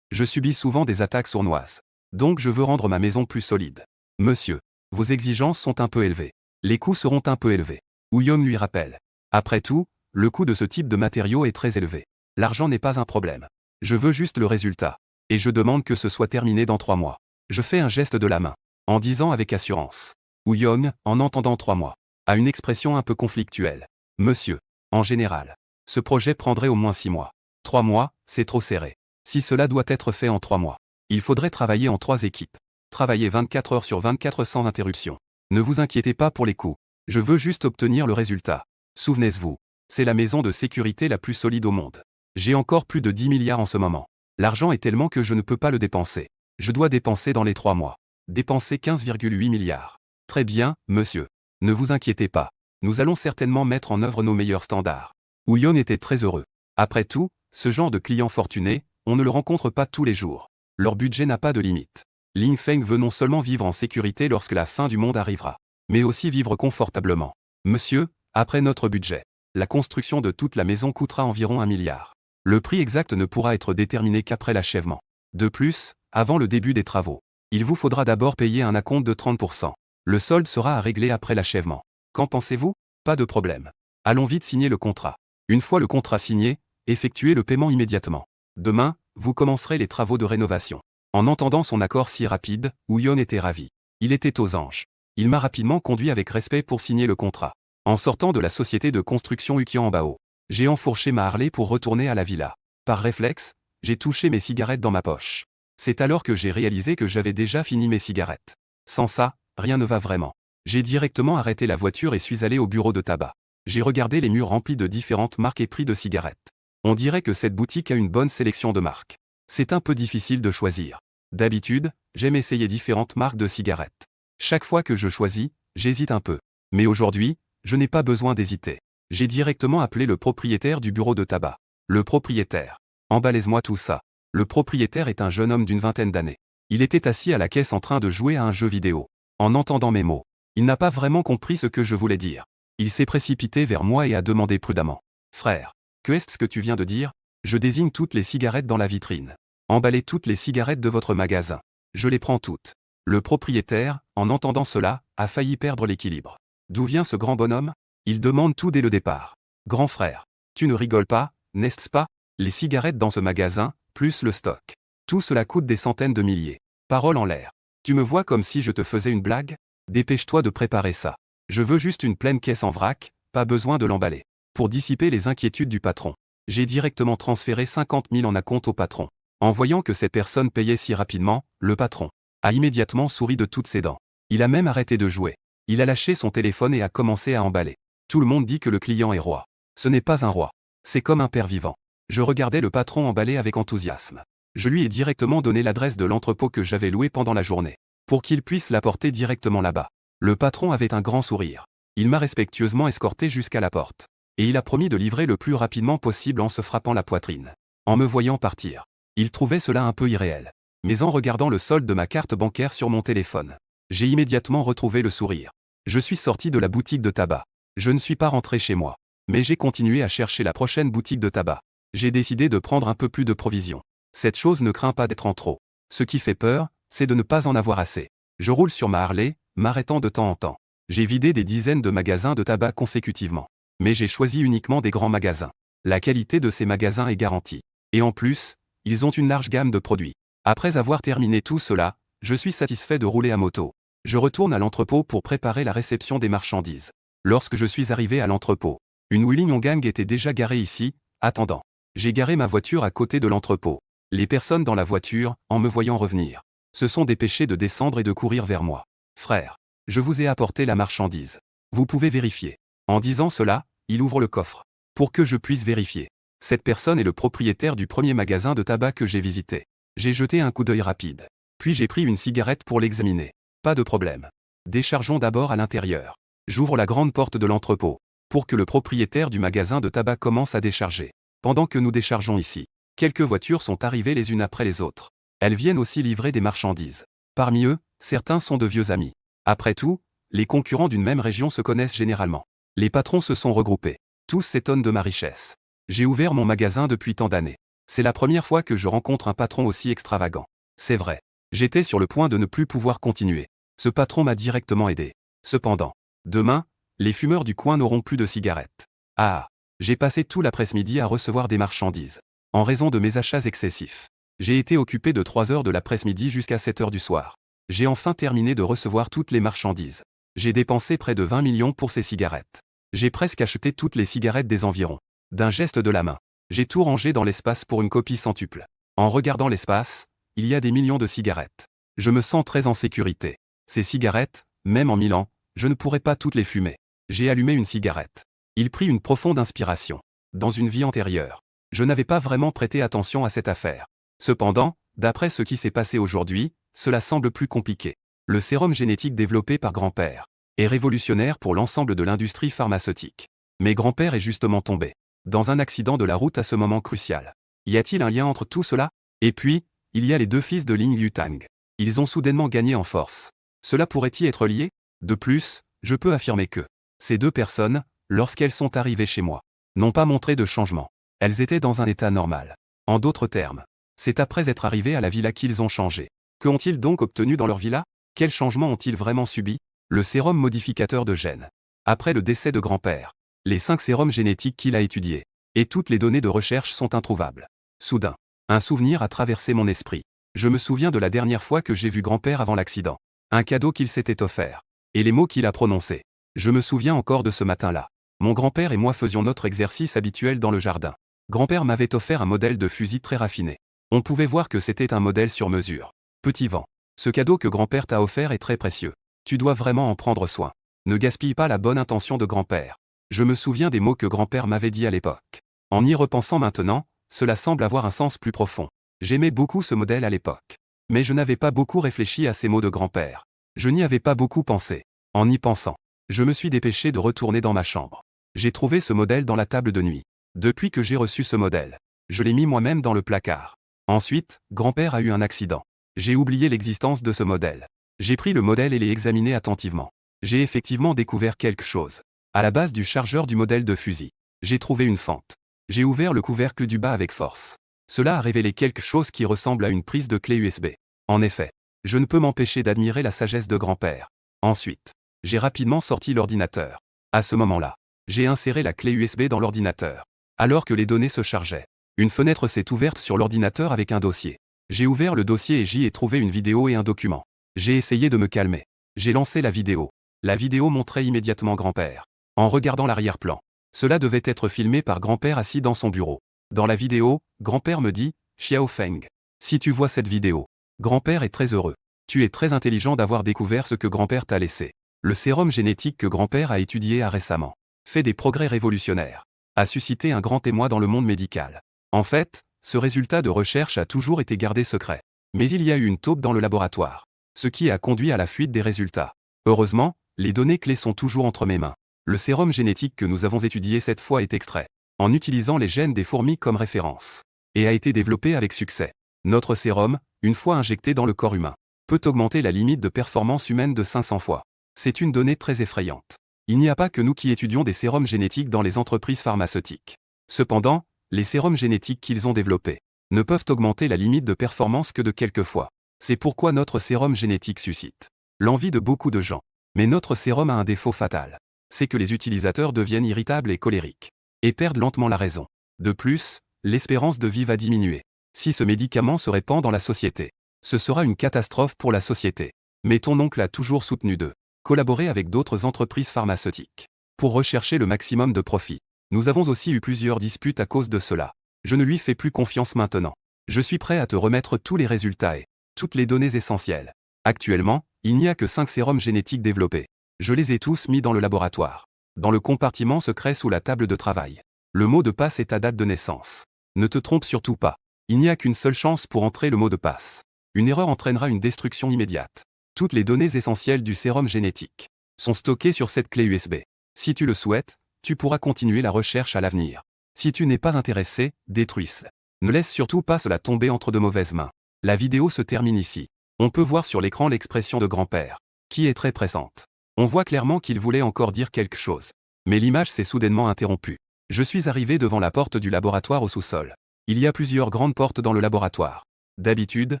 Je subis souvent des attaques sournoises. Donc je veux rendre ma maison plus solide. Monsieur, vos exigences sont un peu élevées. Les coûts seront un peu élevés. Wu Yong lui rappelle. Après tout, le coût de ce type de matériaux est très élevé. L'argent n'est pas un problème. Je veux juste le résultat. Et je demande que ce soit terminé dans 3 mois. Je fais un geste de la main, en disant avec assurance. Wu Yong, en entendant 3 mois, a une expression un peu conflictuelle. Monsieur, en général, ce projet prendrait au moins 6 mois. 3 mois, c'est trop serré. Si cela doit être fait en 3 mois, il faudrait travailler en 3 équipes. Travailler 24 heures sur 24 sans interruption. Ne vous inquiétez pas pour les coûts. Je veux juste obtenir le résultat. Souvenez-vous, c'est la maison de sécurité la plus solide au monde. J'ai encore plus de 10 milliards en ce moment. L'argent est tellement que je ne peux pas le dépenser. Je dois dépenser dans les 3 mois. Dépenser 15,8 milliards. Très bien, monsieur. Ne vous inquiétez pas. Nous allons certainement mettre en œuvre nos meilleurs standards. Ouyon était très heureux. Après tout, ce genre de client fortuné, on ne le rencontre pas tous les jours. Leur budget n'a pas de limite. Ling Feng veut non seulement vivre en sécurité lorsque la fin du monde arrivera, mais aussi vivre confortablement. Monsieur, après notre budget, la construction de toute la maison coûtera environ 1 milliard. Le prix exact ne pourra être déterminé qu'après l'achèvement. De plus, avant le début des travaux, il vous faudra d'abord payer un acompte de 30%. Le solde sera à régler après l'achèvement. Qu'en pensez-vous? Pas de problème. Allons vite signer le contrat. Une fois le contrat signé, effectuez le paiement immédiatement. Demain, vous commencerez les travaux de rénovation. En entendant son accord si rapide, Ouyon était ravi. Il était aux anges. Il m'a rapidement conduit avec respect pour signer le contrat. En sortant de la société de construction Ukian-Bao, j'ai enfourché ma Harley pour retourner à la villa. Par réflexe, j'ai touché mes cigarettes dans ma poche. C'est alors que j'ai réalisé que j'avais déjà fini mes cigarettes. Sans ça, rien ne va vraiment. J'ai directement arrêté la voiture et suis allé au bureau de tabac. J'ai regardé les murs remplis de différentes marques et prix de cigarettes. On dirait que cette boutique a une bonne sélection de marques. C'est un peu difficile de choisir. D'habitude, j'aime essayer différentes marques de cigarettes. Chaque fois que je choisis, j'hésite un peu. Mais aujourd'hui, je n'ai pas besoin d'hésiter. J'ai directement appelé le propriétaire du bureau de tabac. Le propriétaire. Emballez-moi tout ça. Le propriétaire est un jeune homme d'une vingtaine d'années. Il était assis à la caisse en train de jouer à un jeu vidéo. En entendant mes mots, il n'a pas vraiment compris ce que je voulais dire. Il s'est précipité vers moi et a demandé prudemment. « Frère, que est-ce que tu viens de dire? Je désigne toutes les cigarettes dans la vitrine. Emballez toutes les cigarettes de votre magasin. Je les prends toutes. » Le propriétaire, en entendant cela, a failli perdre l'équilibre. D'où vient ce grand bonhomme? Il demande tout dès le départ. Grand frère, tu ne rigoles pas, n'est-ce pas? Les cigarettes dans ce magasin, plus le stock. Tout cela coûte des centaines de milliers. Parole en l'air. Tu me vois comme si je te faisais une blague? Dépêche-toi de préparer ça. Je veux juste une pleine caisse en vrac, pas besoin de l'emballer. Pour dissiper les inquiétudes du patron, j'ai directement transféré 50 000 en acompte au patron. En voyant que cette personne payait si rapidement, le patron a immédiatement souri de toutes ses dents. Il a même arrêté de jouer. Il a lâché son téléphone et a commencé à emballer. Tout le monde dit que le client est roi. Ce n'est pas un roi. C'est comme un père vivant. Je regardais le patron emballer avec enthousiasme. Je lui ai directement donné l'adresse de l'entrepôt que j'avais loué pendant la journée, pour qu'il puisse l'apporter directement là-bas. Le patron avait un grand sourire. Il m'a respectueusement escorté jusqu'à la porte. Et il a promis de livrer le plus rapidement possible en se frappant la poitrine. En me voyant partir, il trouvait cela un peu irréel. Mais en regardant le solde de ma carte bancaire sur mon téléphone, j'ai immédiatement retrouvé le sourire. Je suis sorti de la boutique de tabac. Je ne suis pas rentré chez moi. Mais j'ai continué à chercher la prochaine boutique de tabac. J'ai décidé de prendre un peu plus de provisions. Cette chose ne craint pas d'être en trop. Ce qui fait peur, c'est de ne pas en avoir assez. Je roule sur ma Harley, m'arrêtant de temps en temps. J'ai vidé des dizaines de magasins de tabac consécutivement. Mais j'ai choisi uniquement des grands magasins. La qualité de ces magasins est garantie. Et en plus, ils ont une large gamme de produits. Après avoir terminé tout cela, je suis satisfait de rouler à moto. Je retourne à l'entrepôt pour préparer la réception des marchandises. Lorsque je suis arrivé à l'entrepôt, une Wuling-Yonggang était déjà garée ici, attendant. J'ai garé ma voiture à côté de l'entrepôt. Les personnes dans la voiture, en me voyant revenir, se sont dépêchées de descendre et de courir vers moi. « Frère, je vous ai apporté la marchandise. Vous pouvez vérifier. » En disant cela, il ouvre le coffre. Pour que je puisse vérifier. Cette personne est le propriétaire du premier magasin de tabac que j'ai visité. J'ai jeté un coup d'œil rapide. Puis j'ai pris une cigarette pour l'examiner. Pas de problème. Déchargeons d'abord à l'intérieur. J'ouvre la grande porte de l'entrepôt, pour que le propriétaire du magasin de tabac commence à décharger. Pendant que nous déchargeons ici, quelques voitures sont arrivées les unes après les autres. Elles viennent aussi livrer des marchandises. Parmi eux, certains sont de vieux amis. Après tout, les concurrents d'une même région se connaissent généralement. Les patrons se sont regroupés. Tous s'étonnent de ma richesse. J'ai ouvert mon magasin depuis tant d'années. C'est la première fois que je rencontre un patron aussi extravagant. C'est vrai. J'étais sur le point de ne plus pouvoir continuer. Ce patron m'a directement aidé. Cependant, demain, les fumeurs du coin n'auront plus de cigarettes. Ah, j'ai passé tout l'après-midi à recevoir des marchandises. En raison de mes achats excessifs, j'ai été occupé de 3 heures de l'après-midi jusqu'à 7 heures du soir. J'ai enfin terminé de recevoir toutes les marchandises. J'ai dépensé près de 20 millions pour ces cigarettes. J'ai presque acheté toutes les cigarettes des environs. D'un geste de la main, j'ai tout rangé dans l'espace pour une copie centuple. En regardant l'espace, il y a des millions de cigarettes. Je me sens très en sécurité. Ces cigarettes, même en Milan, je ne pourrais pas toutes les fumer. J'ai allumé une cigarette. Il prit une profonde inspiration. Dans une vie antérieure, Je n'avais pas vraiment prêté attention à cette affaire. Cependant, d'après ce qui s'est passé aujourd'hui, cela semble plus compliqué. Le sérum génétique développé par grand-père est révolutionnaire pour l'ensemble de l'industrie pharmaceutique. Mais grand-père est justement tombé dans un accident de la route à ce moment crucial. Y a-t-il un lien entre tout cela? Et puis, il y a les deux fils de Ling Yutang. Ils ont soudainement gagné en force. Cela pourrait-y être lié? De plus, je peux affirmer que ces deux personnes, lorsqu'elles sont arrivées chez moi, n'ont pas montré de changement. Elles étaient dans un état normal. En d'autres termes, c'est après être arrivées à la villa qu'ils ont changé. Que ont-ils donc obtenu dans leur villa? Quels changements ont-ils vraiment subis? Le sérum modificateur de gènes. Après le décès de grand-père, les 5 sérums génétiques qu'il a étudiés, et toutes les données de recherche sont introuvables. Soudain, un souvenir a traversé mon esprit. Je me souviens de la dernière fois que j'ai vu grand-père avant l'accident. Un cadeau qu'il s'était offert. Et les mots qu'il a prononcés. Je me souviens encore de ce matin-là. Mon grand-père et moi faisions notre exercice habituel dans le jardin. Grand-père m'avait offert un modèle de fusil très raffiné. On pouvait voir que c'était un modèle sur mesure. Petit vent. Ce cadeau que grand-père t'a offert est très précieux. Tu dois vraiment en prendre soin. Ne gaspille pas la bonne intention de grand-père. Je me souviens des mots que grand-père m'avait dit à l'époque. En y repensant maintenant, cela semble avoir un sens plus profond. J'aimais beaucoup ce modèle à l'époque. Mais je n'avais pas beaucoup réfléchi à ces mots de grand-père. Je n'y avais pas beaucoup pensé. En y pensant, je me suis dépêché de retourner dans ma chambre. J'ai trouvé ce modèle dans la table de nuit. Depuis que j'ai reçu ce modèle, je l'ai mis moi-même dans le placard. Ensuite, grand-père a eu un accident. J'ai oublié l'existence de ce modèle. J'ai pris le modèle et l'ai examiné attentivement. J'ai effectivement découvert quelque chose. À la base du chargeur du modèle de fusil, j'ai trouvé une fente. J'ai ouvert le couvercle du bas avec force. Cela a révélé quelque chose qui ressemble à une prise de clé USB. En effet, je ne peux m'empêcher d'admirer la sagesse de grand-père. Ensuite, j'ai rapidement sorti l'ordinateur. À ce moment-là, j'ai inséré la clé USB dans l'ordinateur. Alors que les données se chargeaient, une fenêtre s'est ouverte sur l'ordinateur avec un dossier. J'ai ouvert le dossier et j'y ai trouvé une vidéo et un document. J'ai essayé de me calmer. J'ai lancé la vidéo. La vidéo montrait immédiatement grand-père. En regardant l'arrière-plan, cela devait être filmé par grand-père assis dans son bureau. Dans la vidéo, grand-père me dit, Xiao Feng. Si tu vois cette vidéo, grand-père est très heureux. Tu es très intelligent d'avoir découvert ce que grand-père t'a laissé. Le sérum génétique que grand-père a étudié récemment fait des progrès révolutionnaires. A suscité un grand émoi dans le monde médical. En fait, ce résultat de recherche a toujours été gardé secret. Mais il y a eu une taupe dans le laboratoire. Ce qui a conduit à la fuite des résultats. Heureusement, les données clés sont toujours entre mes mains. Le sérum génétique que nous avons étudié cette fois est extrait, en utilisant les gènes des fourmis comme référence, et a été développé avec succès. Notre sérum, une fois injecté dans le corps humain, peut augmenter la limite de performance humaine de 500 fois. C'est une donnée très effrayante. Il n'y a pas que nous qui étudions des sérums génétiques dans les entreprises pharmaceutiques. Cependant, les sérums génétiques qu'ils ont développés ne peuvent augmenter la limite de performance que de quelques fois. C'est pourquoi notre sérum génétique suscite l'envie de beaucoup de gens. Mais notre sérum a un défaut fatal. C'est que les utilisateurs deviennent irritables et colériques, et perdent lentement la raison. De plus, l'espérance de vie va diminuer. Si ce médicament se répand dans la société, ce sera une catastrophe pour la société. Mais ton oncle a toujours soutenu de collaborer avec d'autres entreprises pharmaceutiques pour rechercher le maximum de profit. Nous avons aussi eu plusieurs disputes à cause de cela. Je ne lui fais plus confiance maintenant. Je suis prêt à te remettre tous les résultats et toutes les données essentielles. Actuellement, il n'y a que 5 sérums génétiques développés. Je les ai tous mis dans le laboratoire, dans le compartiment secret sous la table de travail. Le mot de passe est ta date de naissance. Ne te trompe surtout pas. Il n'y a qu'une seule chance pour entrer le mot de passe. Une erreur entraînera une destruction immédiate. Toutes les données essentielles du sérum génétique sont stockées sur cette clé USB. Si tu le souhaites, tu pourras continuer la recherche à l'avenir. Si tu n'es pas intéressé, détruis-la. Ne laisse surtout pas cela tomber entre de mauvaises mains. La vidéo se termine ici. On peut voir sur l'écran l'expression de grand-père, qui est très présente. On voit clairement qu'il voulait encore dire quelque chose. Mais l'image s'est soudainement interrompue. Je suis arrivé devant la porte du laboratoire au sous-sol. Il y a plusieurs grandes portes dans le laboratoire. D'habitude,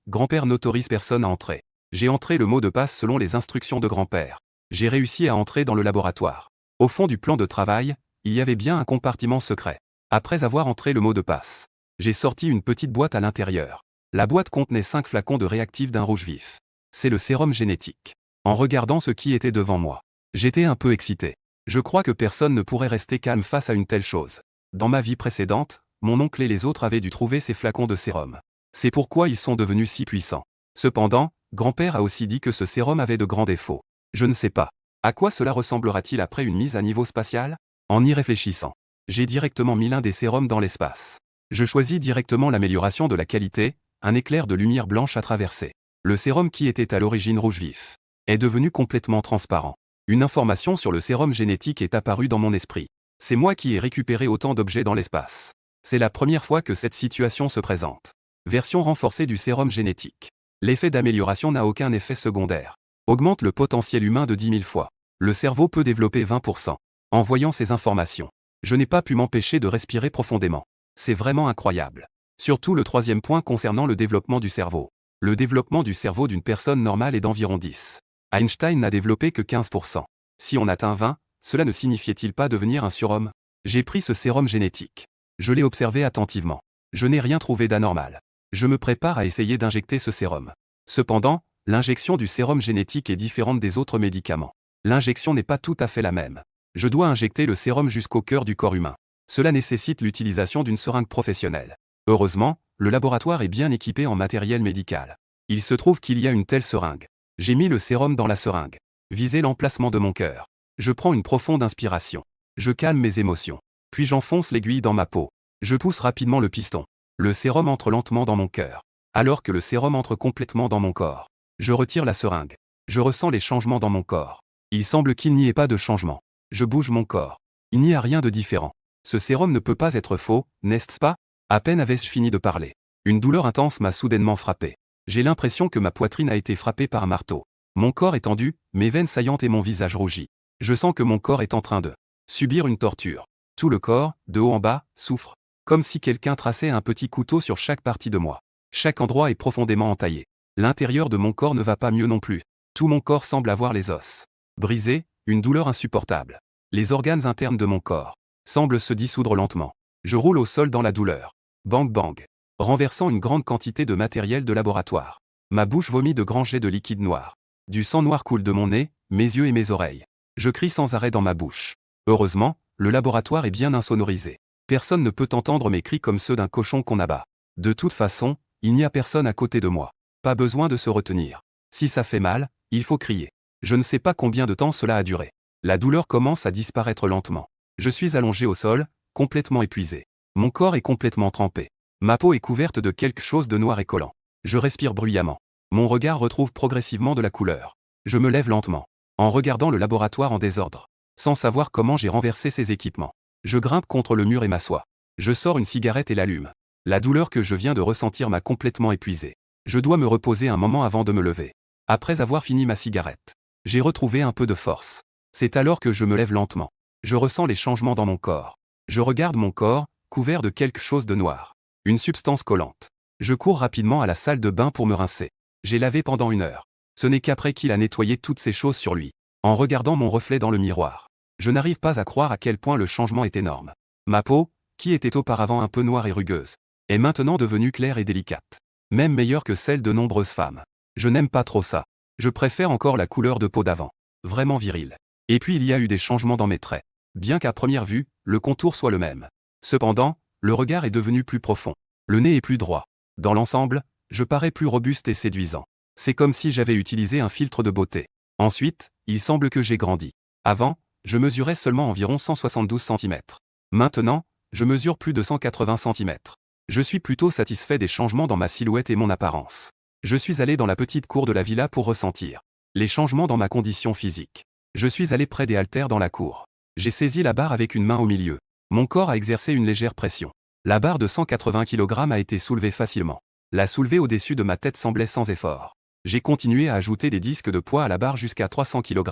grand-père n'autorise personne à entrer. J'ai entré le mot de passe selon les instructions de grand-père. J'ai réussi à entrer dans le laboratoire. Au fond du plan de travail, il y avait bien un compartiment secret. Après avoir entré le mot de passe, j'ai sorti une petite boîte à l'intérieur. La boîte contenait 5 flacons de réactif d'un rouge vif. C'est le sérum génétique. En regardant ce qui était devant moi, j'étais un peu excité. Je crois que personne ne pourrait rester calme face à une telle chose. Dans ma vie précédente, mon oncle et les autres avaient dû trouver ces flacons de sérum. C'est pourquoi ils sont devenus si puissants. Cependant, grand-père a aussi dit que ce sérum avait de grands défauts. Je ne sais pas. À quoi cela ressemblera-t-il après une mise à niveau spatial? En y réfléchissant, j'ai directement mis l'un des sérums dans l'espace. Je choisis directement l'amélioration de la qualité, un éclair de lumière blanche à traverser. Le sérum qui était à l'origine rouge vif est devenu complètement transparent. Une information sur le sérum génétique est apparue dans mon esprit. C'est moi qui ai récupéré autant d'objets dans l'espace. C'est la première fois que cette situation se présente. Version renforcée du sérum génétique. L'effet d'amélioration n'a aucun effet secondaire. Augmente le potentiel humain de 10 000 fois. Le cerveau peut développer 20%. En voyant ces informations, je n'ai pas pu m'empêcher de respirer profondément. C'est vraiment incroyable. Surtout le troisième point concernant le développement du cerveau. Le développement du cerveau d'une personne normale est d'environ 10. Einstein n'a développé que 15%. Si on atteint 20, cela ne signifiait-il pas devenir un surhomme? J'ai pris ce sérum génétique. Je l'ai observé attentivement. Je n'ai rien trouvé d'anormal. Je me prépare à essayer d'injecter ce sérum. Cependant, l'injection du sérum génétique est différente des autres médicaments. L'injection n'est pas tout à fait la même. Je dois injecter le sérum jusqu'au cœur du corps humain. Cela nécessite l'utilisation d'une seringue professionnelle. Heureusement, le laboratoire est bien équipé en matériel médical. Il se trouve qu'il y a une telle seringue. J'ai mis le sérum dans la seringue. Visez l'emplacement de mon cœur. Je prends une profonde inspiration. Je calme mes émotions. Puis j'enfonce l'aiguille dans ma peau. Je pousse rapidement le piston. Le sérum entre lentement dans mon cœur. Alors que le sérum entre complètement dans mon corps. Je retire la seringue. Je ressens les changements dans mon corps. Il semble qu'il n'y ait pas de changement. Je bouge mon corps. Il n'y a rien de différent. Ce sérum ne peut pas être faux, n'est-ce pas? À peine avais-je fini de parler. Une douleur intense m'a soudainement frappé. J'ai l'impression que ma poitrine a été frappée par un marteau. Mon corps est tendu, mes veines saillantes et mon visage rougi. Je sens que mon corps est en train de subir une torture. Tout le corps, de haut en bas, souffre. Comme si quelqu'un traçait un petit couteau sur chaque partie de moi. Chaque endroit est profondément entaillé. L'intérieur de mon corps ne va pas mieux non plus. Tout mon corps semble avoir les os brisés, une douleur insupportable. Les organes internes de mon corps semblent se dissoudre lentement. Je roule au sol dans la douleur. Bang bang. Renversant une grande quantité de matériel de laboratoire. Ma bouche vomit de grands jets de liquide noir. Du sang noir coule de mon nez, mes yeux et mes oreilles. Je crie sans arrêt dans ma bouche. Heureusement, le laboratoire est bien insonorisé. Personne ne peut entendre mes cris comme ceux d'un cochon qu'on abat. De toute façon, il n'y a personne à côté de moi. Pas besoin de se retenir. Si ça fait mal, il faut crier. Je ne sais pas combien de temps cela a duré. La douleur commence à disparaître lentement. Je suis allongé au sol, complètement épuisé. Mon corps est complètement trempé. Ma peau est couverte de quelque chose de noir et collant. Je respire bruyamment. Mon regard retrouve progressivement de la couleur. Je me lève lentement, en regardant le laboratoire en désordre, sans savoir comment j'ai renversé ces équipements. Je grimpe contre le mur et m'assois. Je sors une cigarette et l'allume. La douleur que je viens de ressentir m'a complètement épuisé. Je dois me reposer un moment avant de me lever. Après avoir fini ma cigarette, j'ai retrouvé un peu de force. C'est alors que je me lève lentement. Je ressens les changements dans mon corps. Je regarde mon corps, couvert de quelque chose de noir. Une substance collante. Je cours rapidement à la salle de bain pour me rincer. J'ai lavé pendant 1 heure. Ce n'est qu'après qu'il a nettoyé toutes ces choses sur lui. En regardant mon reflet dans le miroir, je n'arrive pas à croire à quel point le changement est énorme. Ma peau, qui était auparavant un peu noire et rugueuse, est maintenant devenue claire et délicate. Même meilleure que celle de nombreuses femmes. Je n'aime pas trop ça. Je préfère encore la couleur de peau d'avant. Vraiment virile. Et puis il y a eu des changements dans mes traits. Bien qu'à première vue, le contour soit le même. Cependant, le regard est devenu plus profond. Le nez est plus droit. Dans l'ensemble, je parais plus robuste et séduisant. C'est comme si j'avais utilisé un filtre de beauté. Ensuite, il semble que j'ai grandi. Avant, je mesurais seulement environ 172 cm. Maintenant, je mesure plus de 180 cm. Je suis plutôt satisfait des changements dans ma silhouette et mon apparence. Je suis allé dans la petite cour de la villa pour ressentir les changements dans ma condition physique. Je suis allé près des haltères dans la cour. J'ai saisi la barre avec une main au milieu. Mon corps a exercé une légère pression. La barre de 180 kg a été soulevée facilement. La soulever au-dessus de ma tête semblait sans effort. J'ai continué à ajouter des disques de poids à la barre jusqu'à 300 kg.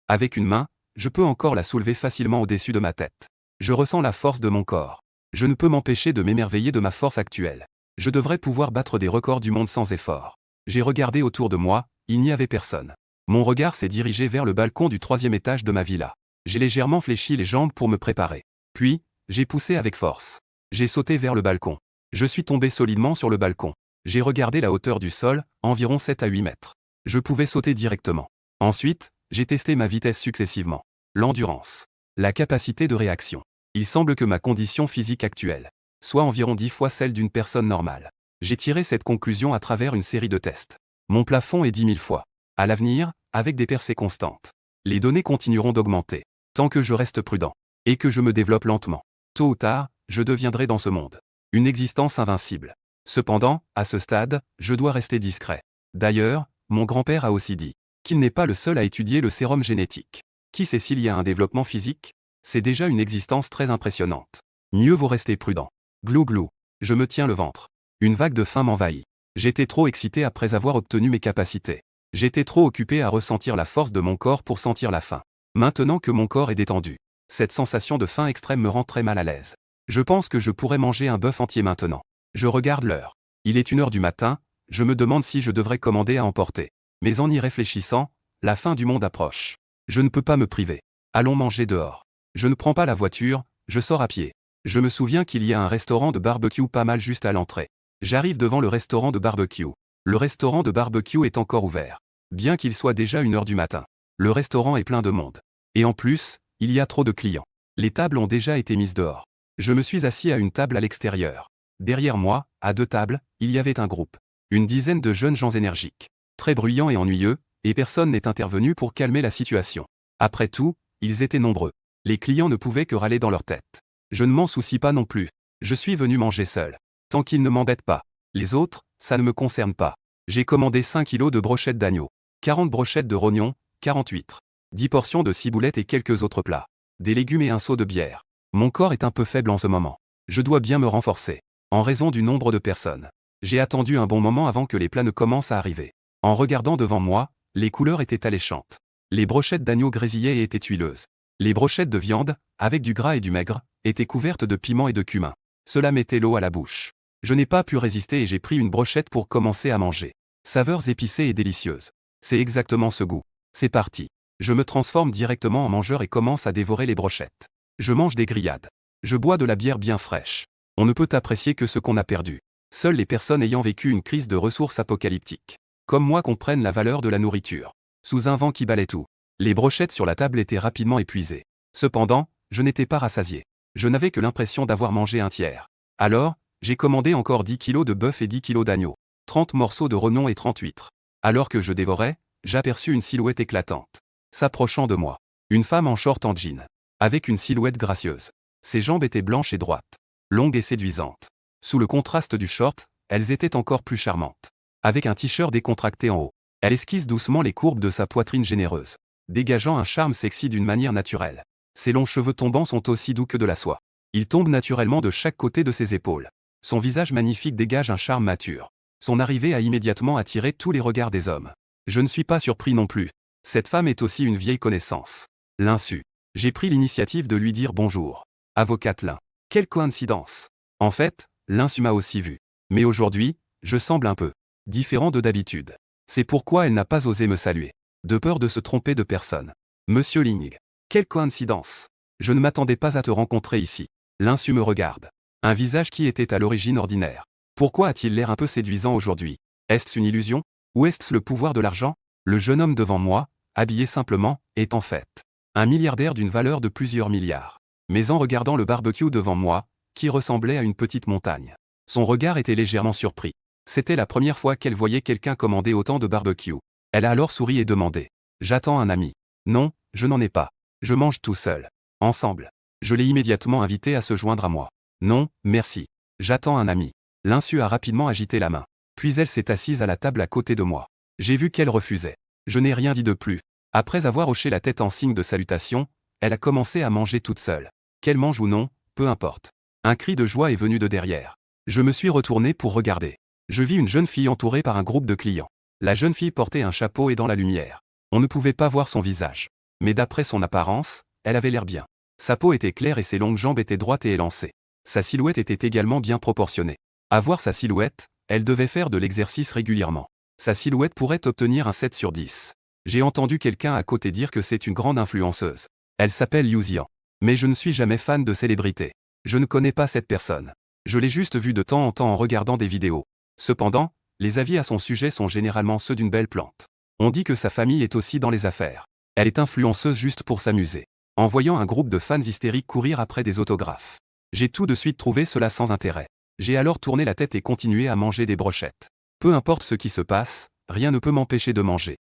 Avec une main, je peux encore la soulever facilement au-dessus de ma tête. Je ressens la force de mon corps. Je ne peux m'empêcher de m'émerveiller de ma force actuelle. Je devrais pouvoir battre des records du monde sans effort. J'ai regardé autour de moi, il n'y avait personne. Mon regard s'est dirigé vers le balcon du 3e étage de ma villa. J'ai légèrement fléchi les jambes pour me préparer. Puis, j'ai poussé avec force. J'ai sauté vers le balcon. Je suis tombé solidement sur le balcon. J'ai regardé la hauteur du sol, environ 7 à 8 mètres. Je pouvais sauter directement. Ensuite, j'ai testé ma vitesse successivement. L'endurance. La capacité de réaction. Il semble que ma condition physique actuelle soit environ 10 fois celle d'une personne normale. J'ai tiré cette conclusion à travers une série de tests. Mon plafond est 10 000 fois. À l'avenir, avec des percées constantes, les données continueront d'augmenter. Tant que je reste prudent. Et que je me développe lentement. Tôt ou tard, je deviendrai dans ce monde Une existence invincible. Cependant, à ce stade, je dois rester discret. D'ailleurs, mon grand-père a aussi dit qu'il n'est pas le seul à étudier le sérum génétique. Qui sait s'il y a un développement physique? C'est déjà une existence très impressionnante. Mieux vaut rester prudent. Glou glou. Je me tiens le ventre. Une vague de faim m'envahit. J'étais trop excité après avoir obtenu mes capacités. J'étais trop occupé à ressentir la force de mon corps pour sentir la faim. Maintenant que mon corps est détendu, cette sensation de faim extrême me rend très mal à l'aise. Je pense que je pourrais manger un bœuf entier maintenant. Je regarde l'heure. Il est 1h du matin, je me demande si je devrais commander à emporter. Mais en y réfléchissant, la fin du monde approche. Je ne peux pas me priver. Allons manger dehors. Je ne prends pas la voiture, je sors à pied. Je me souviens qu'il y a un restaurant de barbecue pas mal juste à l'entrée. J'arrive devant le restaurant de barbecue. Le restaurant de barbecue est encore ouvert. Bien qu'il soit déjà 1h du matin. Le restaurant est plein de monde. Et en plus, il y a trop de clients. Les tables ont déjà été mises dehors. Je me suis assis à une table à l'extérieur. Derrière moi, à 2 tables, il y avait un groupe. Une dizaine de jeunes gens énergiques. Très bruyants et ennuyeux, et personne n'est intervenu pour calmer la situation. Après tout, ils étaient nombreux. Les clients ne pouvaient que râler dans leur tête. Je ne m'en soucie pas non plus. Je suis venu manger seul. Tant qu'ils ne m'embêtent pas. Les autres, ça ne me concerne pas. J'ai commandé 5 kilos de brochettes d'agneau, 40 brochettes de rognons, 40 huîtres, 10 portions de ciboulette et quelques autres plats. Des légumes et un seau de bière. Mon corps est un peu faible en ce moment. Je dois bien me renforcer. En raison du nombre de personnes. J'ai attendu un bon moment avant que les plats ne commencent à arriver. En regardant devant moi, les couleurs étaient alléchantes. Les brochettes d'agneau grésillaient et étaient huileuses. Les brochettes de viande, avec du gras et du maigre, étaient couvertes de piment et de cumin. Cela mettait l'eau à la bouche. Je n'ai pas pu résister et j'ai pris une brochette pour commencer à manger. Saveurs épicées et délicieuses. C'est exactement ce goût. C'est parti. Je me transforme directement en mangeur et commence à dévorer les brochettes. Je mange des grillades. Je bois de la bière bien fraîche. On ne peut apprécier que ce qu'on a perdu. Seules les personnes ayant vécu une crise de ressources apocalyptique, comme moi, comprennent la valeur de la nourriture. Sous un vent qui balait tout, les brochettes sur la table étaient rapidement épuisées. Cependant, je n'étais pas rassasié. Je n'avais que l'impression d'avoir mangé un tiers. Alors, j'ai commandé encore 10 kilos de bœuf et 10 kilos d'agneau, 30 morceaux de rognons et 30 huîtres. Alors que je dévorais, j'aperçus une silhouette éclatante. S'approchant de moi. Une femme en short en jean. Avec une silhouette gracieuse. Ses jambes étaient blanches et droites. Longues et séduisantes. Sous le contraste du short, elles étaient encore plus charmantes. Avec un t-shirt décontracté en haut. Elle esquisse doucement les courbes de sa poitrine généreuse, dégageant un charme sexy d'une manière naturelle. Ses longs cheveux tombants sont aussi doux que de la soie. Ils tombent naturellement de chaque côté de ses épaules. Son visage magnifique dégage un charme mature. Son arrivée a immédiatement attiré tous les regards des hommes. Je ne suis pas surpris non plus. Cette femme est aussi une vieille connaissance. L'insu. J'ai pris l'initiative de lui dire bonjour. Avocate Lin. Quelle coïncidence. En fait, l'insu m'a aussi vu. Mais aujourd'hui, je semble un peu différent de d'habitude. C'est pourquoi elle n'a pas osé me saluer. De peur de se tromper de personne. Monsieur Ling. Quelle coïncidence. Je ne m'attendais pas à te rencontrer ici. L'insu me regarde. Un visage qui était à l'origine ordinaire. Pourquoi a-t-il l'air un peu séduisant aujourd'hui? Est-ce une illusion? Ou est-ce le pouvoir de l'argent? Le jeune homme devant moi, habillé simplement, est en fait un milliardaire d'une valeur de plusieurs milliards. Mais en regardant le barbecue devant moi, qui ressemblait à une petite montagne, son regard était légèrement surpris. C'était la première fois qu'elle voyait quelqu'un commander autant de barbecue. Elle a alors souri et demandé. J'attends un ami. Non, je n'en ai pas. Je mange tout seul. Ensemble. Je l'ai immédiatement invité à se joindre à moi. Non, merci. J'attends un ami. L'insu a rapidement agité la main. Puis elle s'est assise à la table à côté de moi. J'ai vu qu'elle refusait. Je n'ai rien dit de plus. Après avoir hoché la tête en signe de salutation, elle a commencé à manger toute seule. Qu'elle mange ou non, peu importe. Un cri de joie est venu de derrière. Je me suis retourné pour regarder. Je vis une jeune fille entourée par un groupe de clients. La jeune fille portait un chapeau et dans la lumière. On ne pouvait pas voir son visage. Mais d'après son apparence, elle avait l'air bien. Sa peau était claire et ses longues jambes étaient droites et élancées. Sa silhouette était également bien proportionnée. À voir sa silhouette, elle devait faire de l'exercice régulièrement. Sa silhouette pourrait obtenir un 7 sur 10. J'ai entendu quelqu'un à côté dire que c'est une grande influenceuse. Elle s'appelle Yu Zian. Mais je ne suis jamais fan de célébrités. Je ne connais pas cette personne. Je l'ai juste vue de temps en temps en regardant des vidéos. Cependant, les avis à son sujet sont généralement ceux d'une belle plante. On dit que sa famille est aussi dans les affaires. Elle est influenceuse juste pour s'amuser. En voyant un groupe de fans hystériques courir après des autographes. J'ai tout de suite trouvé cela sans intérêt. J'ai alors tourné la tête et continué à manger des brochettes. Peu importe ce qui se passe, rien ne peut m'empêcher de manger.